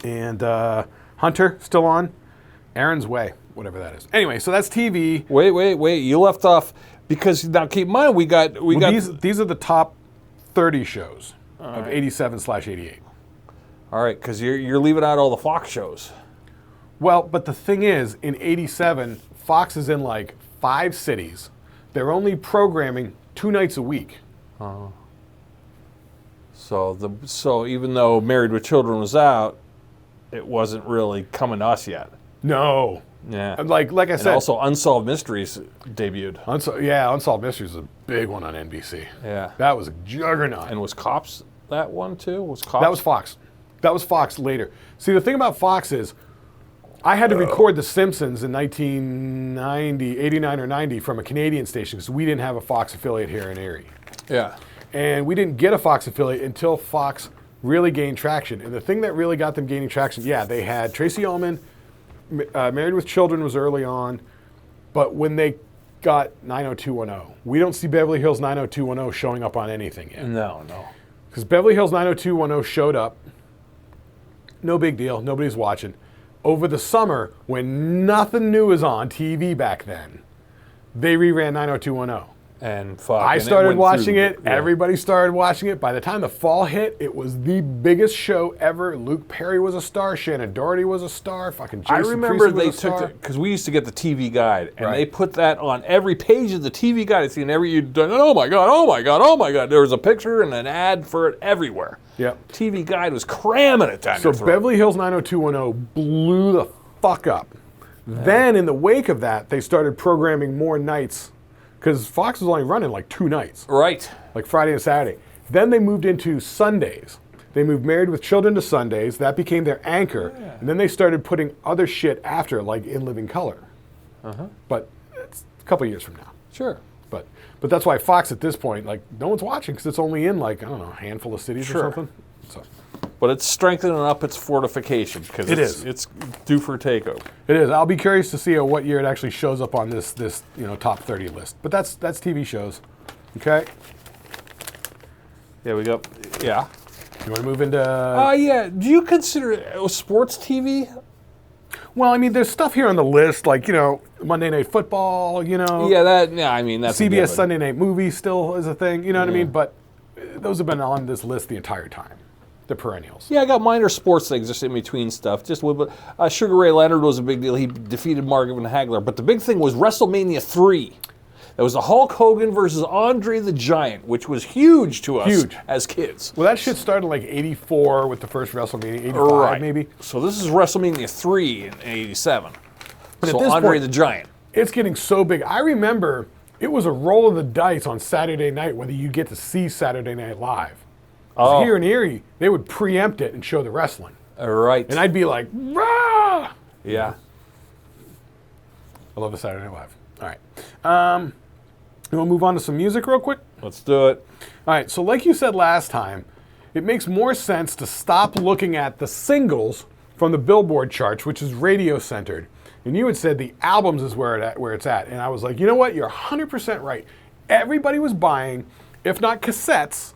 And Hunter still on. Aaron's Way, whatever that is. Anyway, so that's TV. Wait. You left off because now keep in mind we got these are the top 30 shows of 87/88. All right, because you're leaving out all the Fox shows. Well, but the thing is, in 87, Fox is in like 5 cities. They're only programming 2 nights a week. So even though Married with Children was out, it wasn't really coming to us yet. No. Yeah. Like I said. And also Unsolved Mysteries debuted. Unsolved Mysteries is a big one on NBC. Yeah. That was a juggernaut. And was Cops that one too? Was Cops? That was Fox. That was Fox later. See, the thing about Fox is I had to record The Simpsons in 1990, 89 or 90 from a Canadian station because we didn't have a Fox affiliate here in Erie. Yeah. And we didn't get a Fox affiliate until Fox really gained traction. And the thing that really got them gaining traction, they had Tracy Ullman, Married with Children was early on, but when they got 90210, we don't see Beverly Hills 90210 showing up on anything yet. No. Because Beverly Hills 90210 showed up, no big deal, nobody's watching. Over the summer, when nothing new was on TV back then, they reran 90210. And I started watching it. Everybody started watching it. By the time the fall hit, it was the biggest show ever. Luke Perry was a star. Shannon Doherty was a star. Fucking Jason I remember Priestley they was a star. took because we used to get the TV guide, and they put that on every page of the TV guide. It's in every oh my god. There was a picture and an ad for it everywhere. Yep. TV guide was cramming it down. So Beverly Hills 90210 blew the fuck up. Yeah. Then in the wake of that, they started programming more nights. Because Fox was only running like 2 nights. Right. Like Friday and Saturday. Then they moved into Sundays. They moved Married with Children to Sundays. That became their anchor. Yeah. And then they started putting other shit after, like In Living Color. But it's a couple years from now. Sure. But that's why Fox at this point, like, no one's watching because it's only in like, I don't know, a handful of cities or something. So. But it's strengthening up its fortification because it's due for a takeover. It is. I'll be curious to see what year it actually shows up on this top 30 list. But that's TV shows. Okay. Yeah, we go. Yeah. You want to move into? Yeah. Do you consider sports TV? Well, I mean, there's stuff here on the list like Monday Night Football. Yeah, I mean that's CBS Sunday Night Movie still is a thing. You know what I mean? But those have been on this list the entire time. The perennials. Yeah, I got minor sports things just in between stuff. Just Sugar Ray Leonard was a big deal. He defeated Marvin Hagler. But the big thing was WrestleMania 3. That was the Hulk Hogan versus Andre the Giant, which was huge to us as kids. Well, that shit started like 84 with the first WrestleMania, 85 maybe. So this is WrestleMania 3 in 87. But so Andre the Giant. It's getting so big. I remember it was a roll of the dice on Saturday night whether you get to see Saturday Night Live. Here in Erie, they would preempt it and show the wrestling. Right. And I'd be like, rah! Yeah. I love the Saturday Night Live. All right. You want to move on to some music real quick? Let's do it. All right, so like you said last time, it makes more sense to stop looking at the singles from the Billboard charts, which is radio-centered. And you had said the albums is where it's at. And I was like, you know what? You're 100% right. Everybody was buying, if not cassettes,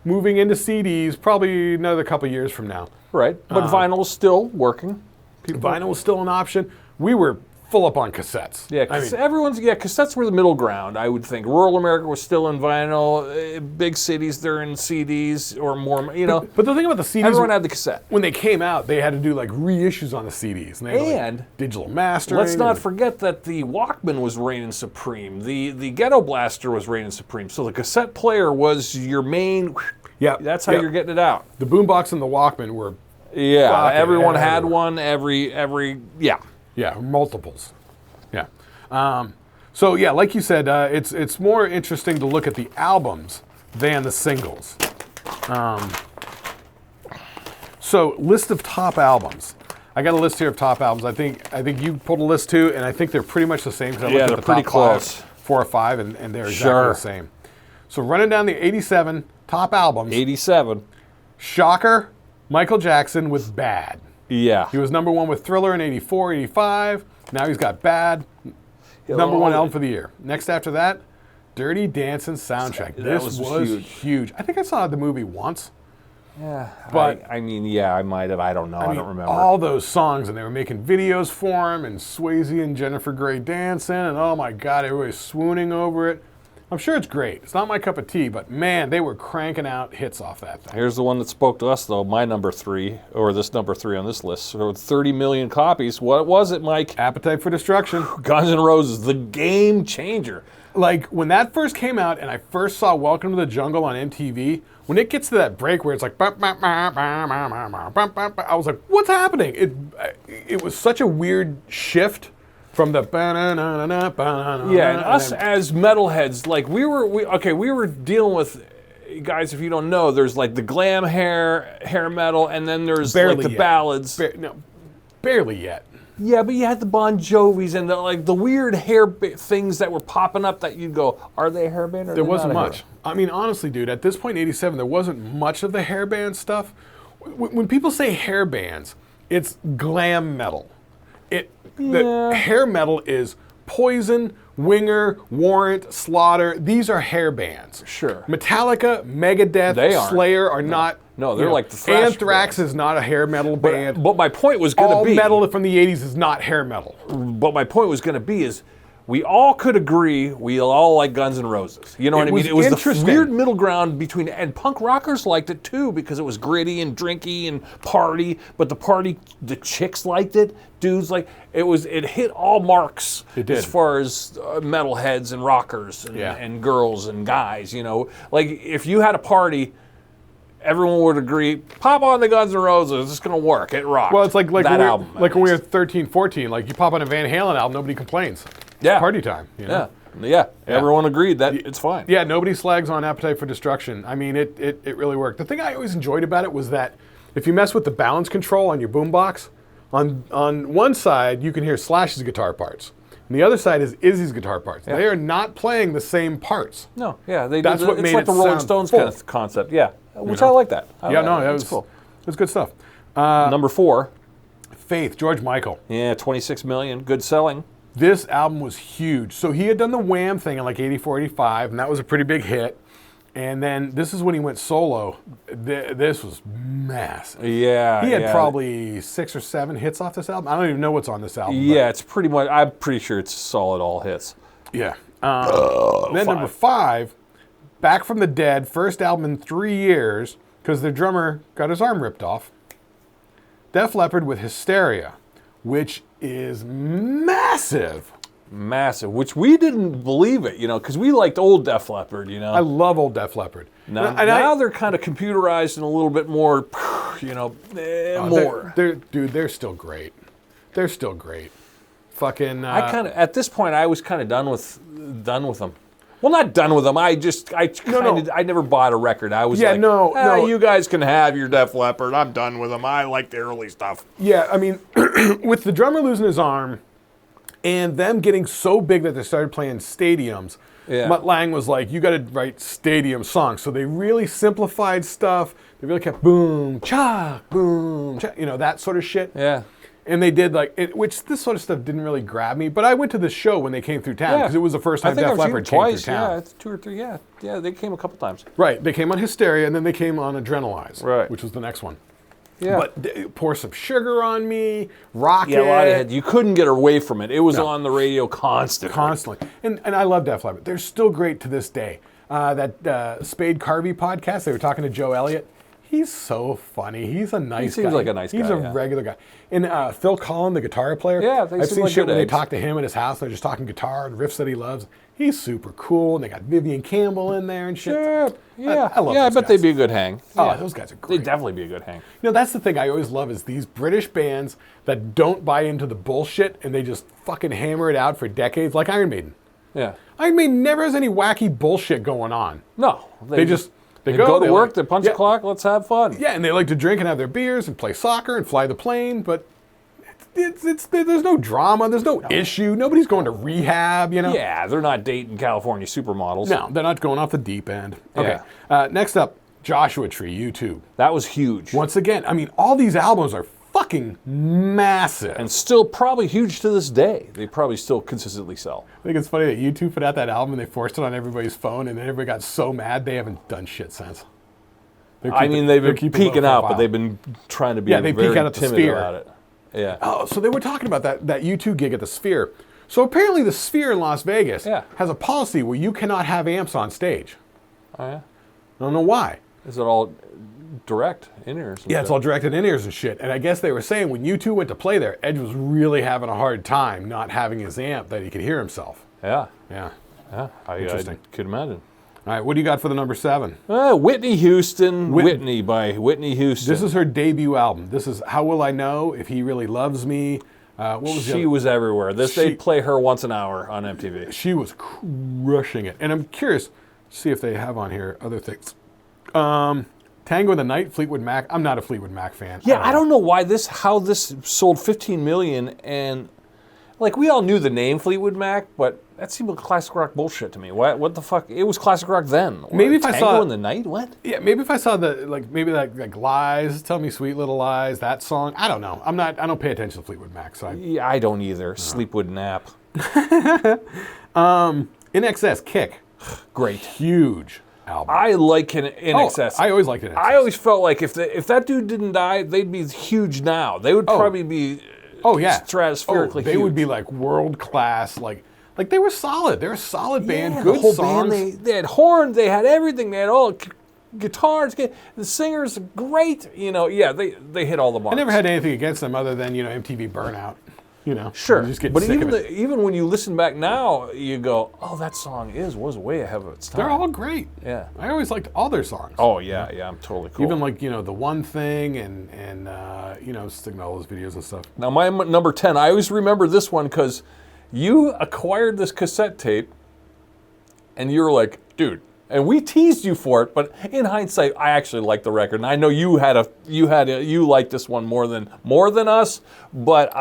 moving into CDs probably another couple years from now. Right, but vinyl is still working. Vinyl was still an option. We were full up on cassettes. Yeah, cassettes were the middle ground, I would think. Rural America was still in vinyl. Big cities, they're in CDs or more, you know. But the thing about the CDs, everyone had the cassette. When they came out, they had to do like reissues on the CDs. And, they had, like, digital mastering. Let's not forget that the Walkman was reigning supreme. The Ghetto Blaster was reigning supreme. So the cassette player was your main, that's how you're getting it out. The boombox and the Walkman were everyone had one, Yeah, multiples. Yeah. So yeah, like you said, it's more interesting to look at the albums than the singles. So list of top albums. I got a list here of top albums. I think you pulled a list too, and I think they're pretty much the same. I looked at they're pretty close. 4 or 5, and they're exactly the same. So running down the 87 top albums. 87. Shocker, Michael Jackson with Bad. Yeah. He was number 1 with Thriller in 84, 85. Now he's got Bad. Number 1 album for the year. Next after that, Dirty Dancing soundtrack. This was huge. I think I saw the movie once. Yeah. But I might have. I don't know. I don't remember. All those songs, and they were making videos for him, and Swayze and Jennifer Grey dancing, and oh my God, everybody's swooning over it. I'm sure it's great. It's not my cup of tea, but man, they were cranking out hits off that thing. Here's the one that spoke to us, though, my number 3, or this number 3 on this list. So 30 million copies. What was it, Mike? Appetite for Destruction. Guns N' Roses, the game changer. Like, when that first came out and I first saw Welcome to the Jungle on MTV, when it gets to that break where it's like, I was like, what's happening? It was such a weird shift. From the and us as metalheads, like we were dealing with, guys, if you don't know, there's like the glam hair metal, and then there's like the ballads. Barely yet. Yeah, but you had the Bon Jovis and the weird hair things that were popping up that you'd go, are they a hair band or there wasn't much. I mean, honestly, dude, at this point in 87, there wasn't much of the hair band stuff. When people say hair bands, it's glam metal. The hair metal is Poison, Winger, Warrant, Slaughter. These are hair bands. Sure. Metallica, Megadeth, Slayer are not. No, they're like the thrash Anthrax bands. Is not a hair metal band. But my point was going to be... All metal from the 80s is not hair metal. But my point was going to be is we all could agree we all like Guns N' Roses. You know what I mean? It was the weird middle ground between... And punk rockers liked it too because it was gritty and drinky and party. But the chicks liked it. Dudes like... It hit all marks as far as metalheads and rockers and girls and guys, you know. Like, if you had a party... Everyone would agree, pop on the Guns N' Roses, it's going to work, it rocked. Well, it's like that album. Like when we were 13, 14, like you pop on a Van Halen album, nobody complains. Yeah. It's party time. You know? Yeah, everyone agreed that it's fine. Yeah, nobody slags on Appetite for Destruction. I mean, it really worked. The thing I always enjoyed about it was that if you mess with the balance control on your boombox, on one side you can hear Slash's guitar parts. And the other side is Izzy's guitar parts. Yeah. They are not playing the same parts. No, yeah, that's what made it the Rolling Stones kind of concept. Yeah, which I like that. That was cool. It was good stuff. Number 4, Faith, George Michael. Yeah, 26 million, good selling. This album was huge. So he had done the Wham thing in like 84, 85, and that was a pretty big hit. And then this is when he went solo. This was massive. Yeah. He had probably 6 or 7 hits off this album. I don't even know what's on this album. Yeah, it's pretty much, I'm pretty sure it's solid all hits. Yeah. Then number 5, Back from the Dead, first album in 3 years, because the drummer got his arm ripped off. Def Leppard with Hysteria, which is massive. Massive, which we didn't believe it, you know, because we liked old Def Leppard, you know. I love old Def Leppard. Now they're kind of computerized and a little bit more, you know, more. They're still great. They're still great. Fucking. At this point I was kind of done with them. Well, not done with them. I never bought a record. I was you guys can have your Def Leppard. I'm done with them. I like the early stuff. Yeah, I mean, with the drummer losing his arm. and them getting so big that they started playing stadiums. Yeah. Mutt Lange was like, you got to write stadium songs. So they really simplified stuff. They really kept boom, cha, that sort of shit. Yeah. And they did which this sort of stuff didn't really grab me. But I went to the show when they came through town because it was the first time Def Leppard came through town. Yeah, it's 2 or 3. Yeah, they came a couple times. Right, they came on Hysteria and then they came on Adrenalize, right, which was the next one. Yeah, but Pour Some Sugar on Me, Rocket. Yeah, a lot of you couldn't get away from it. It was on the radio constantly. And I love Def Leppard. They're still great to this day. That Spade Carvey podcast, they were talking to Joe Elliott. He's so funny. He's a nice guy. He seems like a nice guy. He's a regular guy. And Phil Collin, the guitar player. Yeah, I've seen shit when they talk to him at his house. They're just talking guitar and riffs that he loves. He's super cool. And they got Vivian Campbell in there and shit. Sure. Yeah. I love I those bet guys. they'd be a good hang. Oh, those guys are great. They'd definitely be a good hang. That's the thing I always love is these British bands that don't buy into the bullshit and they just fucking hammer it out for decades, like Iron Maiden. Yeah. Iron Maiden never has any wacky bullshit going on. No. They just... They go to work, they punch the clock, let's have fun. Yeah, and they like to drink and have their beers and play soccer and fly the plane, but there's no drama, there's no issue. Nobody's going to rehab, Yeah, they're not dating California supermodels. No, they're not going off the deep end. Okay, Yeah. Next up, Joshua Tree, U2. That was huge. Once again, I mean, all these albums are fucking massive. And still probably huge to this day. They probably still consistently sell. I think it's funny that U2 put out that album and they forced it on everybody's phone and then everybody got so mad they haven't done shit since. They've been peeking out, but they've been trying to be they peek out at the timid Sphere. about it. Yeah. Oh, so they were talking about that U2 gig at the Sphere. So apparently the Sphere in Las Vegas has a policy where you cannot have amps on stage. Oh, yeah? I don't know why. Is it all direct in-ears? Yeah, it's all directed in-ears and shit. And I guess they were saying when U2 went to play there, Edge was really having a hard time not having his amp that he could hear himself. Yeah. Yeah. Yeah. Interesting. I could imagine. All right, what do you got for the number 7? Whitney Houston, Whitney by Whitney Houston. This is her debut album. This is How Will I Know If He Really Loves Me? What was she was everywhere. They'd play her once an hour on MTV. She was crushing it. And I'm curious to see if they have on here other things. Tango in the Night, Fleetwood Mac. I'm not a Fleetwood Mac fan. Yeah, I don't know why how this sold 15 million and we all knew the name Fleetwood Mac, but that seemed like classic rock bullshit to me. What the fuck? It was classic rock then. Maybe if I saw Tango in the Night, what? Yeah, maybe if I saw maybe Lies, Tell Me Sweet Little Lies, that song. I don't know. I don't pay attention to Fleetwood Mac, so yeah, I don't either. Sleepwood Nap. In Excess, Kick. Great. Huge album. I like In Excess. I always liked In Excess. I always felt like if that dude didn't die, they'd be huge now. They would probably be stratospherically huge. They would be like world class, like they were solid. They're a solid band, the good whole songs. Band, they had horns, they had everything. They had all guitars. The singers, great. They hit all the marks. I never had anything against them other than MTV Burnout. Sure, you just get but sick of it. even when you listen back now, you go, "Oh, that song was way ahead of its time." They're all great. Yeah, I always liked all their songs. Oh yeah, I'm totally cool. Even The One Thing and sticking all those videos and stuff. Now my number 10, I always remember this one because you acquired this cassette tape, and you were like, "Dude." And we teased you for it, but in hindsight, I actually liked the record. And I know you liked this one more than us, but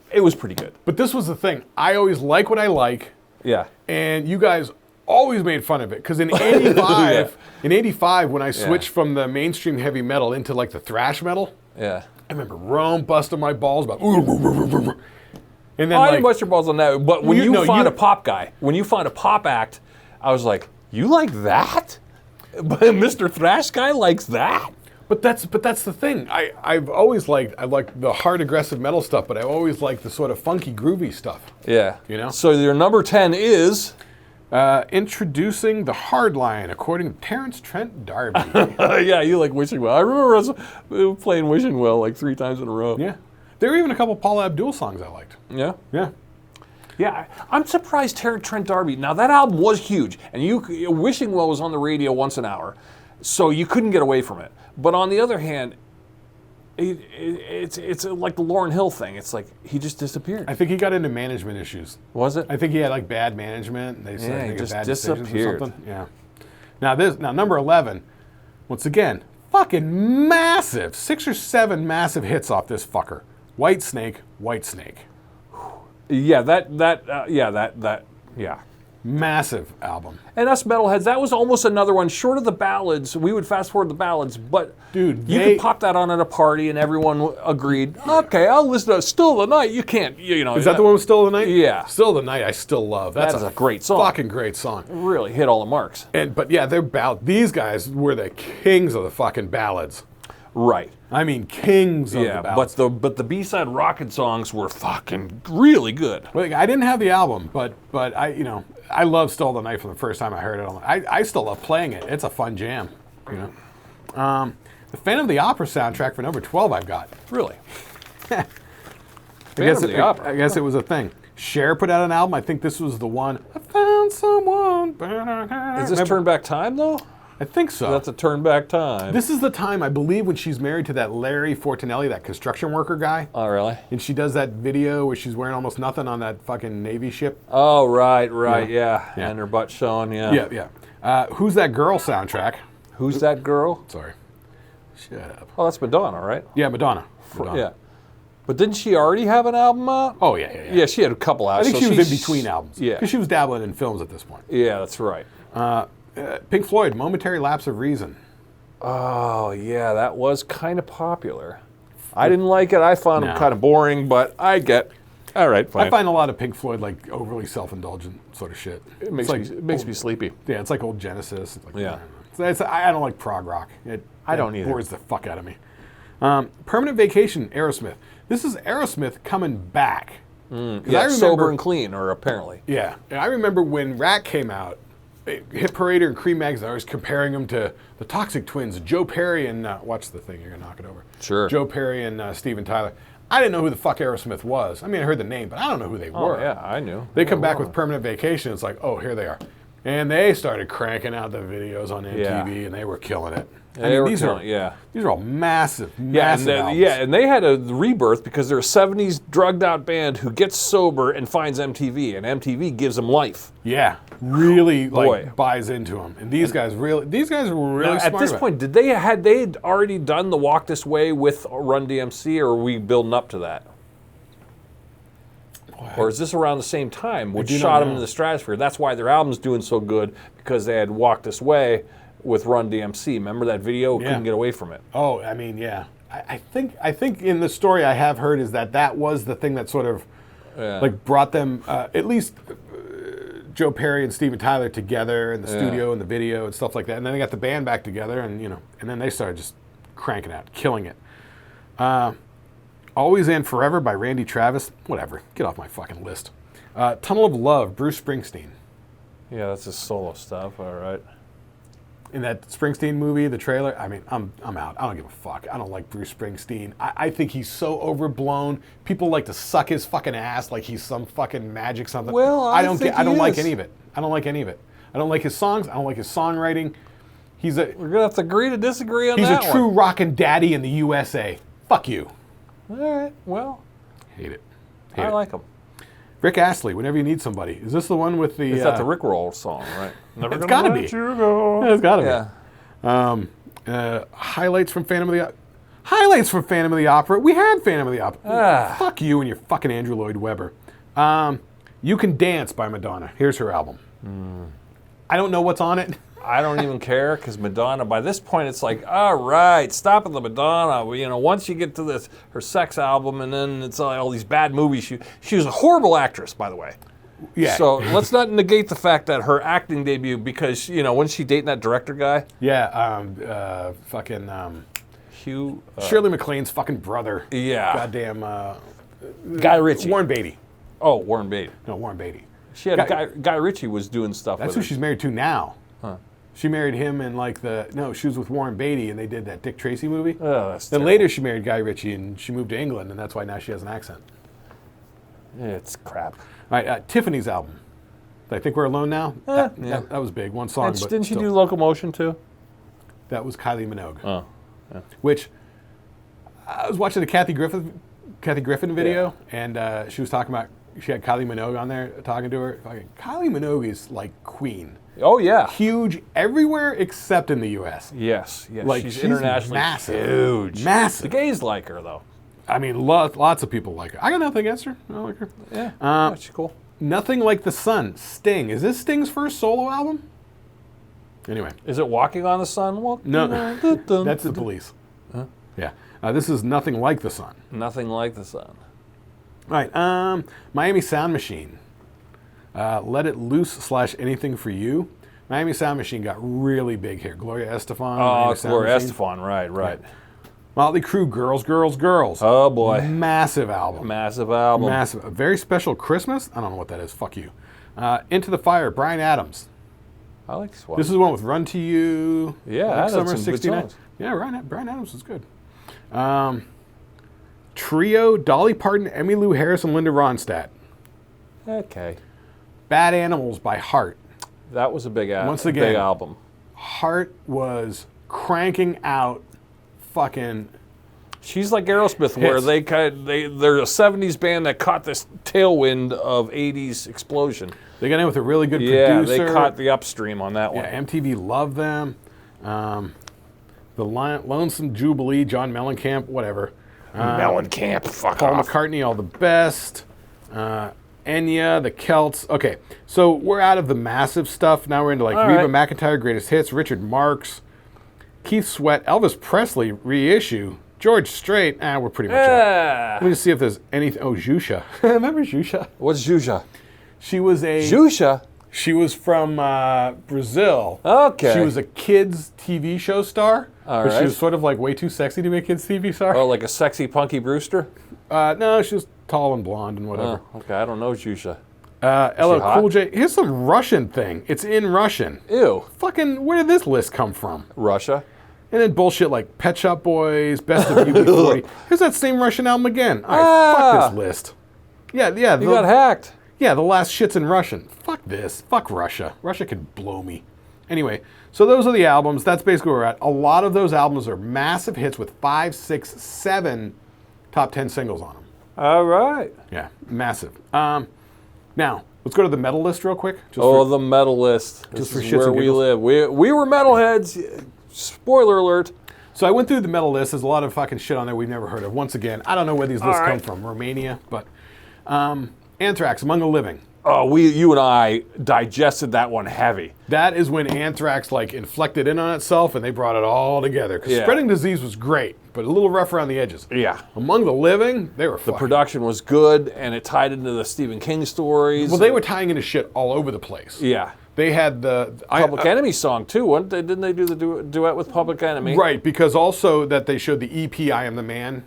it was pretty good. But this was the thing. I always like what I like. Yeah. And you guys always made fun of it. Because in 85, when I switched from the mainstream heavy metal into the thrash metal, I remember Rome busting my balls about and then I didn't bust your balls on that. But when you find a pop guy, when you find a pop act, I was like, you like that? But Mr. Thrash guy likes that? But that's the thing. I've always liked the hard aggressive metal stuff, but I always liked the sort of funky groovy stuff. Yeah. So your number 10 is introducing the Hardline according to Terrence Trent D'Arby. Yeah, you like Wishing Well. I remember us playing Wishing Well 3 times in a row. Yeah. There were even a couple Paula Abdul songs I liked. Yeah. Yeah. Yeah, I'm surprised Trent D'Arby. Now that album was huge, and Wishing Well was on the radio once an hour, so you couldn't get away from it. But on the other hand, it's like the Lauryn Hill thing. It's like he just disappeared. I think he got into management issues. Was it? I think he had bad management. And they said he just bad disappeared. Or something. Yeah. Now number 11. Once again, fucking massive. 6 or 7 massive hits off this fucker. Whitesnake. Yeah, yeah. Massive album. And us metalheads, that was almost another one. Short of the ballads, we would fast forward the ballads, but Dude, you could pop that on at a party and everyone agreed, okay, I'll listen to Still of the Night. You can't, you know. Is that the one with Still of the Night? Yeah. Still of the Night I still love. That's a great song. Fucking great song. Really hit all the marks. But yeah, these guys were the kings of the fucking ballads. Right. I mean, kings of the ballads. But the B-side rockin' songs were fucking really good. Like, I didn't have the album, but I love Still of the Night from the first time I heard it. I still love playing it. It's a fun jam, you know. The Phantom of the Opera soundtrack for number 12 I've got. Really? I guess it was a thing. Cher put out an album. I think this was the one. I found someone better. Is this Turn Back Time, though? I think so. That's a Turn Back Time. This is the time, I believe, when she's married to that Larry Fortunelli, that construction worker guy. Oh, really? And she does that video where she's wearing almost nothing on that fucking Navy ship. Oh, right, yeah. And her butt showing, yeah. Yeah. Who's That Girl soundtrack? Who's That Girl? Sorry. Shut up. Oh, that's Madonna, right? Yeah, Madonna. Yeah. But didn't she already have an album out? Oh, yeah. Yeah, she had a couple out. I think she was in between albums. Yeah. Because she was dabbling in films at this point. Yeah, that's right. Pink Floyd, Momentary Lapse of Reason. Oh, yeah, that was kind of popular. I didn't like it. I found them kind of boring, but all right, fine. I find a lot of Pink Floyd like overly self-indulgent sort of shit. It makes me sleepy. Yeah, it's like old Genesis. It's like, yeah. I don't like prog rock. I don't either. It bores the fuck out of me. Permanent Vacation, Aerosmith. This is Aerosmith coming back. Yeah, Sober and Clean, or apparently. Yeah. And I remember when Rat came out, Hit Parader and Cream Magazine, I was comparing them to the Toxic Twins, Joe Perry and, watch the thing, you're going to knock it over. Sure. Joe Perry and Steven Tyler. I didn't know who the fuck Aerosmith was. I mean, I heard the name, but I don't know who they were. Oh, yeah, I knew. They come back with Permanent Vacation. It's like, oh, here they are. And they started cranking out the videos on MTV, and they were killing it. These are all massive albums. And they had a rebirth because they're a 70s drugged out band who gets sober and finds MTV, and MTV gives them life. Yeah, really buys into them. And these guys were really smart. At this point, had they already done the Walk This Way with Run DMC, or are we building up to that? Or is this around the same time, which shot them into the stratosphere? That's why their album's doing so good, because they had Walk This Way with Run DMC. Remember that video? Couldn't get away from it. Oh, I mean, yeah. I think in the story I have heard is that was the thing that sort of like brought them, at least Joe Perry and Steven Tyler together in the studio and the video and stuff like that. And then they got the band back together, and and then they started just cranking out, killing it. Always and Forever by Randy Travis. Whatever. Get off my fucking list. Tunnel of Love, Bruce Springsteen. Yeah, that's his solo stuff. All right. In that Springsteen movie, the trailer, I mean, I'm out. I don't give a fuck. I don't like Bruce Springsteen. I think he's so overblown. People like to suck his fucking ass like he's some fucking magic something. Well, I don't like any of it. I don't like any of it. I don't like his songs. I don't like his songwriting. We're gonna have to agree to disagree on that one. He's a true rockin' daddy in the USA. Fuck you. All right. Well, hate it. I like him. Rick Astley, Whenever You Need Somebody. Is this the one with the... Is that the Rickroll song, right? Never it's got to be. Yeah, it's got to be. Highlights from Phantom of the Opera. We had Phantom of the Opera. Fuck you and your fucking Andrew Lloyd Webber. You Can Dance by Madonna. Here's her album. I don't know what's on it. I don't even care, because Madonna, by this point, it's like, all right, stop at the Madonna. Once you get to her sex album, and then it's all these bad movies. She was a horrible actress, by the way. Yeah. So let's not negate the fact that her acting debut, because, wasn't she dating that director guy? Yeah, Hugh. Shirley MacLaine's fucking brother. Yeah. Goddamn. Guy Ritchie. Warren Beatty. Oh, Warren Beatty. No, Warren Beatty. She had Guy Ritchie was doing stuff with her. That's who she's married to now. Huh. She married him in she was with Warren Beatty, and they did that Dick Tracy movie. Oh, that's Then terrible. later she married Guy Ritchie, and she moved to England, and that's why now she has an accent. It's crap. All right, Tiffany's album. I Think We're Alone Now. That was big. One song, but didn't she do Locomotion too? That was Kylie Minogue. Oh, yeah. Which I was watching the Kathy Griffin video, and she was talking about. She had Kylie Minogue on there talking to her. Kylie Minogue is like queen. Oh yeah, huge everywhere except in the U.S. Yes. Like she's internationally massive, huge, massive. The gays like her though. I mean, lots of people like her. I got nothing against her. I like her. Yeah, she's cool. Nothing Like the Sun, Sting. Is this Sting's first solo album? Anyway. Is it Walking on the Sun? No, that's the Police. Huh? Yeah. This is Nothing Like the Sun. Nothing Like the Sun. All right. Miami Sound Machine. Let It Loose / Anything for You. Miami Sound Machine got really big here. Gloria Estefan. Oh, Gloria Estefan. Right. Yeah. Motley Crue, Girls, Girls, Girls. Oh, boy. Massive album. Massive album. Massive. A Very Special Christmas. I don't know what that is. Fuck you. Into the Fire, Bryan Adams. I like this one. This is one with Run to You. Yeah, like that's Summer some good 69. songs. Yeah, Bryan Adams is good. Trio, Dolly Parton, Emmylou Harris, and Linda Ronstadt. Okay. Bad Animals by Heart. That was a big album. Once again, big album. Heart was cranking out fucking. She's like Aerosmith, where Hits. they're a '70s band that caught this tailwind of '80s explosion. They got in with a really good Yeah, producer. they caught the upstream on that one. Yeah, MTV loved them. The Lonesome Jubilee, John Mellencamp, whatever. Mellencamp, fuck Paul off. McCartney, All the Best. Enya, the Celts. Okay, so we're out of the massive stuff. Now we're into like All Reba right. McEntire, Greatest Hits, Richard Marx, Keith Sweat, Elvis Presley, Reissue, George Strait. We're pretty much out. Let me just see if there's anything. Oh, Jusha. Remember Jusha? What's Zhuzha? She was a... Zhuzha? She was from Brazil. Okay. She was a kids' TV show star. All but right. she was sort of like way too sexy to be a kids' TV star. Oh, like a sexy Punky Brewster? No, she was tall and blonde and whatever. Oh, okay, I don't know Zhuzha. Ella hot? Cool J. Here's some Russian thing. It's in Russian. Ew. Fucking, where did this list come from? Russia? And then bullshit like Pet Shop Boys, Best of UB40. Here's that same Russian album again. All right, fuck this list. Yeah. You got hacked. Yeah, the last shit's in Russian. Fuck this. Fuck Russia. Russia could blow me. Anyway, so those are the albums. That's basically where we're at. A lot of those albums are massive hits with 5, 6, 7 top 10 singles on them. All right. Yeah, massive. Now, let's go to the metal list real quick. The metal list. This for is shits where and we giggles. live. We were metalheads. Spoiler alert. So I went through the metal list. There's a lot of fucking shit on there we've never heard of. Once again, I don't know where these lists come from. Romania, but Anthrax, Among the Living. Oh, you and I digested that one heavy. That is when Anthrax like inflected in on itself and they brought it all together. Because Yeah. Spreading Disease was great, but a little rough around the edges. Yeah. Among the Living, they were The fucking. production was good, and it tied into the Stephen King stories. Well, they were tying into shit all over the place. Yeah. They had the Public Enemy song, too. Didn't they do the duet with Public Enemy? Right, because also that they showed the EP I Am the Man,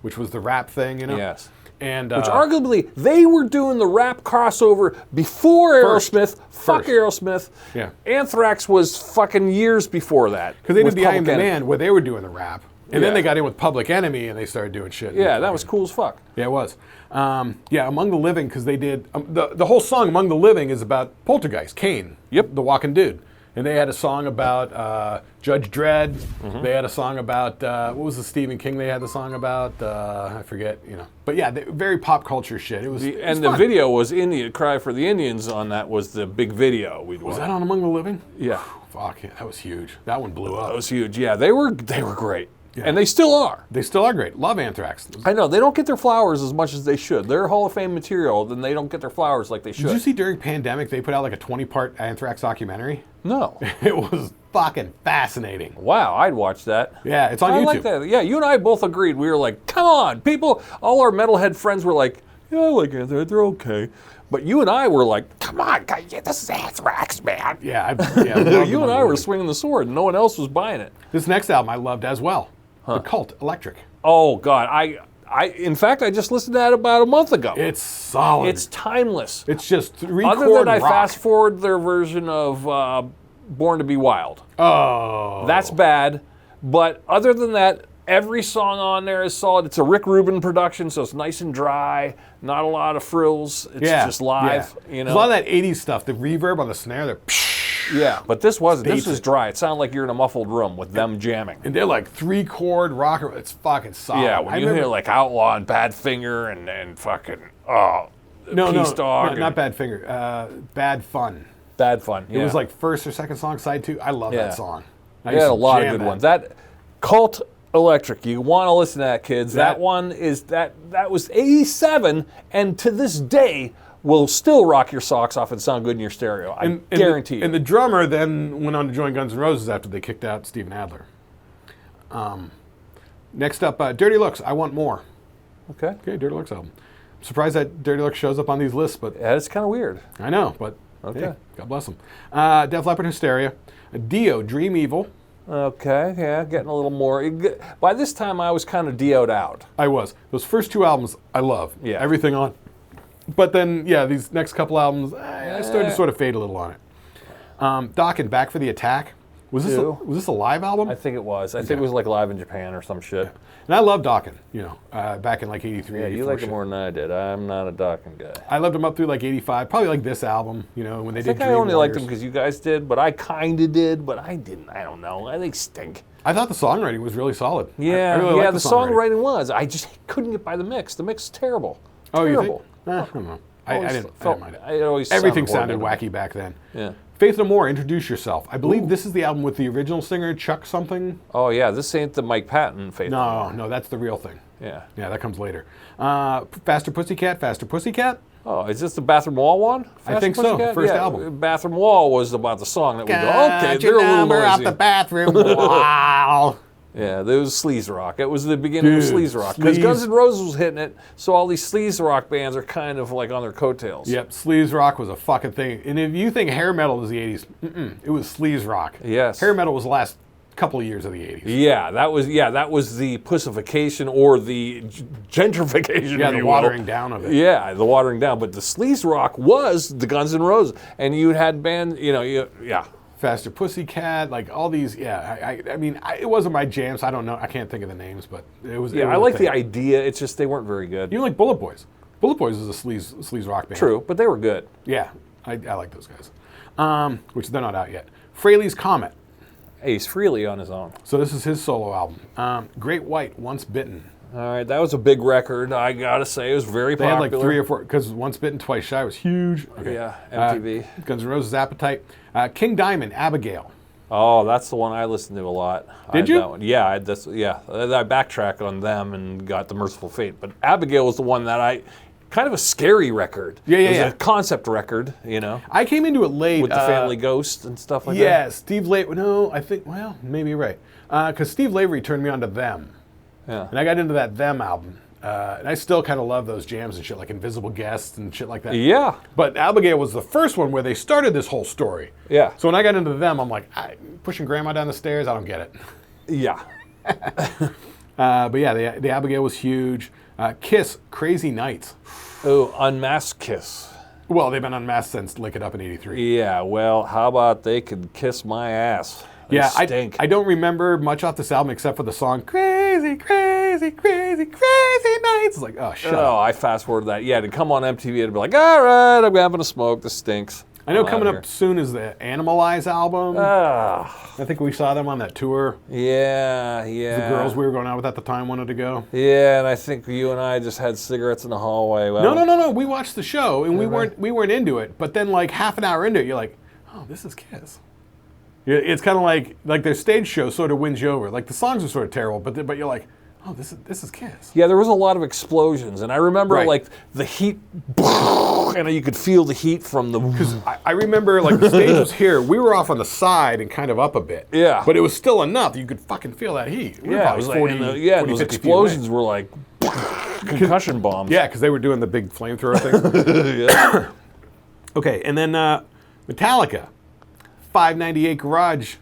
which was the rap thing, you know? Yes. And Which arguably, they were doing the rap crossover before Aerosmith. Fuck First. Aerosmith. Yeah. Anthrax was fucking years before that. because they did with the I Am Public the Enemy. Man where they were doing the rap. And then Yeah. they got in with Public Enemy and they started doing shit. Yeah, that was cool as fuck. Yeah, it was. Among the Living, because they did the whole song Among the Living is about Poltergeist, Kane, Yep. the walking dude, and they had a song about Judge Dredd. Mm-hmm. They had a song about what was the Stephen King? They had the song about I forget, you know. But yeah, very pop culture shit. It was And fun. the video was Indian Cry for the Indians on that was the big video we'd Was watch. that on Among the Living? Yeah. Fuck yeah, that was huge. That one blew up. That was huge. Yeah, they were great. And they still are. They still are great. Love Anthrax. I know, they don't get their flowers as much as they should. They're Hall of Fame material, then they don't get their flowers like they should. Did you see during pandemic they put out like a 20-part Anthrax documentary? No. It was fucking fascinating. Wow, I'd watch that. Yeah, it's on I YouTube. like that. Yeah, you and I both agreed. We were like, come on, people. All our metalhead friends were like, yeah, I like Anthrax. They're okay. But you and I were like, come on, guys, yeah, this is Anthrax, man. Yeah, I love You them and I on were the- swinging the sword, and no one else was buying it. This next album I loved as well. The Cult, Electric. Oh, God. In fact, I just listened to that about a month ago. It's solid. It's timeless. It's just three Other chord than I rock. fast forward their version of Born to Be Wild. Oh. That's bad. But other than that, every song on there is solid. It's a Rick Rubin production, so it's nice and dry. Not a lot of frills. It's just live. Yeah. You know. There's a lot of that 80s stuff. The reverb on the snare, they're Yeah, but this wasn't. This States was it. dry. It sounded like you're in a muffled room with them jamming. and they're like 3-chord rocker. It's fucking solid. Yeah, when I you remember- hear like Outlaw and Badfinger and fucking no, Peace Dog. not Badfinger. Bad Fun. Bad Fun. It was like first or second song, side 2. I love Yeah. that song. I They used had to a lot of jam good that. ones. That Cult Electric. You want to listen to that, kids. That one is that was 87, and to this day will still rock your socks off and sound good in your stereo. I guarantee you. And the drummer then went on to join Guns N' Roses after they kicked out Steven Adler. Next up, Dirty Looks, I Want More. Okay, Dirty Looks album. I'm surprised that Dirty Looks shows up on these lists, but yeah, it's kind of weird. I know, but okay. Hey, God bless them. Def Leppard, Hysteria. Dio, Dream Evil. Okay, yeah, getting a little more. By this time, I was kind of Dio'd out. I was. Those first two albums, I love. Yeah. Everything on. But then, yeah, these next couple albums, I started to sort of fade a little on it. Dokken, Back for the Attack. Was this a live album? I think it was. I think it was like live in Japan or some shit. And I love Dokken, back in like 83, Yeah, 84. you liked it more than I did. I'm not a Dokken guy. I loved them up through like 85, probably like this album, when they did I think I Dream only liked Warriors. them because you guys did, but I kind of did, but I didn't. I don't know. I think stink. I thought the songwriting was really solid. Yeah, I really liked the songwriting was. I just couldn't get by the mix. The mix is terrible. Oh, terrible. you think? I don't know. I didn't mind it. It always Everything sounded sounded horrible. wacky back then. Yeah. Faith No More, Introduce Yourself. I believe this is the album with the original singer, Chuck something. Oh yeah, this ain't the Mike Patton Faith. No, that's the real thing. Yeah. Yeah, that comes later. Faster Pussycat, Faster Pussycat. Oh, is this the Bathroom Wall one? I think so, first album. Bathroom Wall was about the song that we go, okay, Got they're your a little number off noisy. the bathroom wall. Yeah, there was sleaze rock. It was the beginning of Dude, sleaze rock. Because sleaze- Guns N' Roses was hitting it, so all these sleaze rock bands are kind of like on their coattails. Yep, sleaze rock was a fucking thing. And if you think hair metal was the 80s, it was sleaze rock. Yes. Hair metal was the last couple of years of the 80s. Yeah, that was the pussification or the gentrification. Yeah, if the you will. watering down of it. Yeah, the watering down. But the sleaze rock was the Guns N' Roses, and you had bands. Yeah. Faster Pussycat, like all these. Yeah, I mean, it wasn't my jam, so I don't know. I can't think of the names, but it was. Yeah, I like the idea. It's just they weren't very good. You like Bullet Boys? Bullet Boys is a sleaze rock band. True, but they were good. Yeah, I like those guys. Which they're not out yet. Fraley's Comet. Ace Frehley on his own. So this is his solo album. Great White, Once Bitten. All right, that was a big record. I gotta say, it was very They popular. had like 3 or 4, because Once Bitten, Twice Shy was huge. Okay. Yeah, MTV. Guns N' Roses, Appetite. King Diamond, Abigail. Oh, that's the one I listened to a lot. Did you? That one. Yeah, I backtracked on them and got the Merciful Fate. But Abigail was the one that kind of a scary record. Yeah. It was a concept record, I came into it late. with the Family Ghost and stuff like that. Yeah, Steve Lavery. No, I think, maybe you're right. Because Steve Lavery turned me on to Them. Yeah. And I got into that Them album. And I still kind of love those jams and shit, like Invisible Guests and shit like that. Yeah. But Abigail was the first one where they started this whole story. Yeah. So when I got into Them, I'm like, pushing grandma down the stairs, I don't get it. Yeah. But yeah, the Abigail was huge. Kiss, Crazy Nights. Oh, Unmasked Kiss. Well, they've been unmasked since Lick It Up in '83. Yeah, well, how about they could kiss my ass? They Yeah, stink. I don't remember much off this album except for the song Crazy, Crazy, Crazy, Crazy Nights. It's like, oh, shut up. I fast forwarded that. Yeah, to come on MTV and be like, all right, I'm having a smoke. This stinks. I know I'm coming outta up soon is the Animalize album. I think we saw them on that tour. Yeah. The girls we were going out with at the time wanted to go. Yeah, and I think you and I just had cigarettes in the hallway. Well, No. We watched the show and we weren't into it. But then like half an hour into it, you're like, oh, this is Kiss. Yeah, it's kind of like their stage show sort of wins you over. Like the songs are sort of terrible, but you're like, oh, this is Kiss. Yeah, there was a lot of explosions, and I remember Right. like the heat, and you could feel the heat from the. I remember like the stage was here. We were off on the side and kind of up a bit. Yeah. But it was still enough. You could fucking feel that heat. We were Yeah, it probably was like, 40, and 40, those 50 feet away. explosions were like concussion bombs. Yeah, because they were doing the big flamethrower thing. Yeah. Okay, and then Metallica, 598 Garage.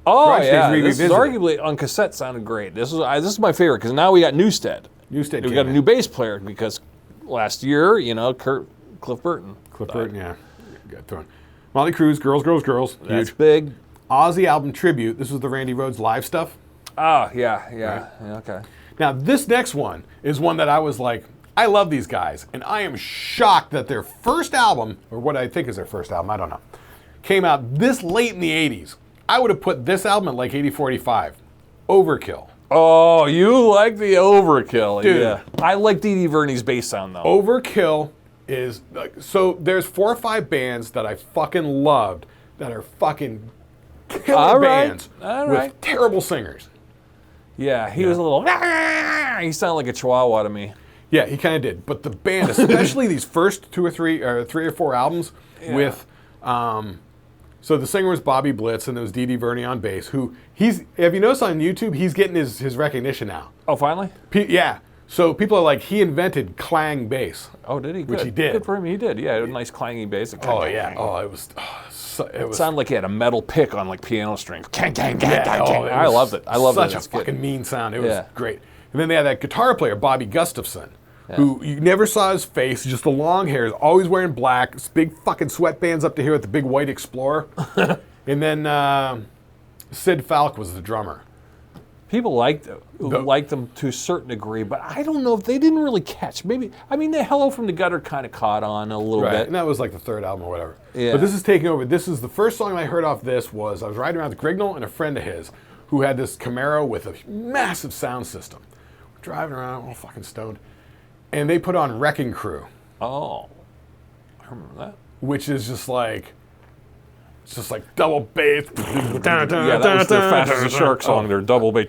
Oh Garage Days yeah, this is Revisited. arguably on cassette sounded great. This is my favorite because now we got Newstead. Newstead We came got a in. new bass player because last year, Cliff Burton. Cliff Burton, yeah. Got thrown. Molly Cruz, Girls, Girls. That's Huge. big. Ozzy album tribute. This was the Randy Rhoads live stuff. Oh yeah, okay. Now, this next one is one that I was like, I love these guys, and I am shocked that their first album, or what I think is their first album, I don't know, came out this late in the 80s. I would have put this album at like 80-45. Overkill. Oh, you like the Overkill. Dude. Yeah. I like Dee Dee Verni's bass sound though. Overkill is, like, so there's 4 or 5 bands that I fucking loved that are fucking killer All right. bands All with right. terrible singers. Yeah, he was a little. He sounded like a chihuahua to me. Yeah, he kind of did. But the band, especially these first three or four albums with, so the singer was Bobby Blitz and there was Dee Dee Verney on bass, who have you noticed on YouTube, he's getting his recognition now. Oh, finally? Yeah. So people are like, he invented clang bass. Oh, did he? Which Good. he did. Good for him. He did. Yeah, a nice clanging bass. Oh, yeah. Oh, it was... It sounded like he had a metal pick on like piano strings. Kang, kang, kang, Yeah, kang, kang. it I was loved it. I loved it. Such a fucking mean sound. It was Yeah. great. And then they had that guitar player, Bobby Gustafson, who you never saw his face, just the long hair, always wearing black, big fucking sweatbands up to here with the big white Explorer. And then Sid Falk was the drummer. People liked them to a certain degree, but I don't know if they didn't really catch. Maybe, I mean, the Hello from the Gutter kind of caught on a little bit. And that was like the third album or whatever. Yeah. But this is taking over. This is the first song I heard off this was, I was riding around with Grignell and a friend of his who had this Camaro with a massive sound system. We're driving around, all fucking stoned. And they put on Wrecking Crew. Oh, I remember that. Which is just like, it's just like double bass. Yeah, that was their Fast as a Shark song, their double bass.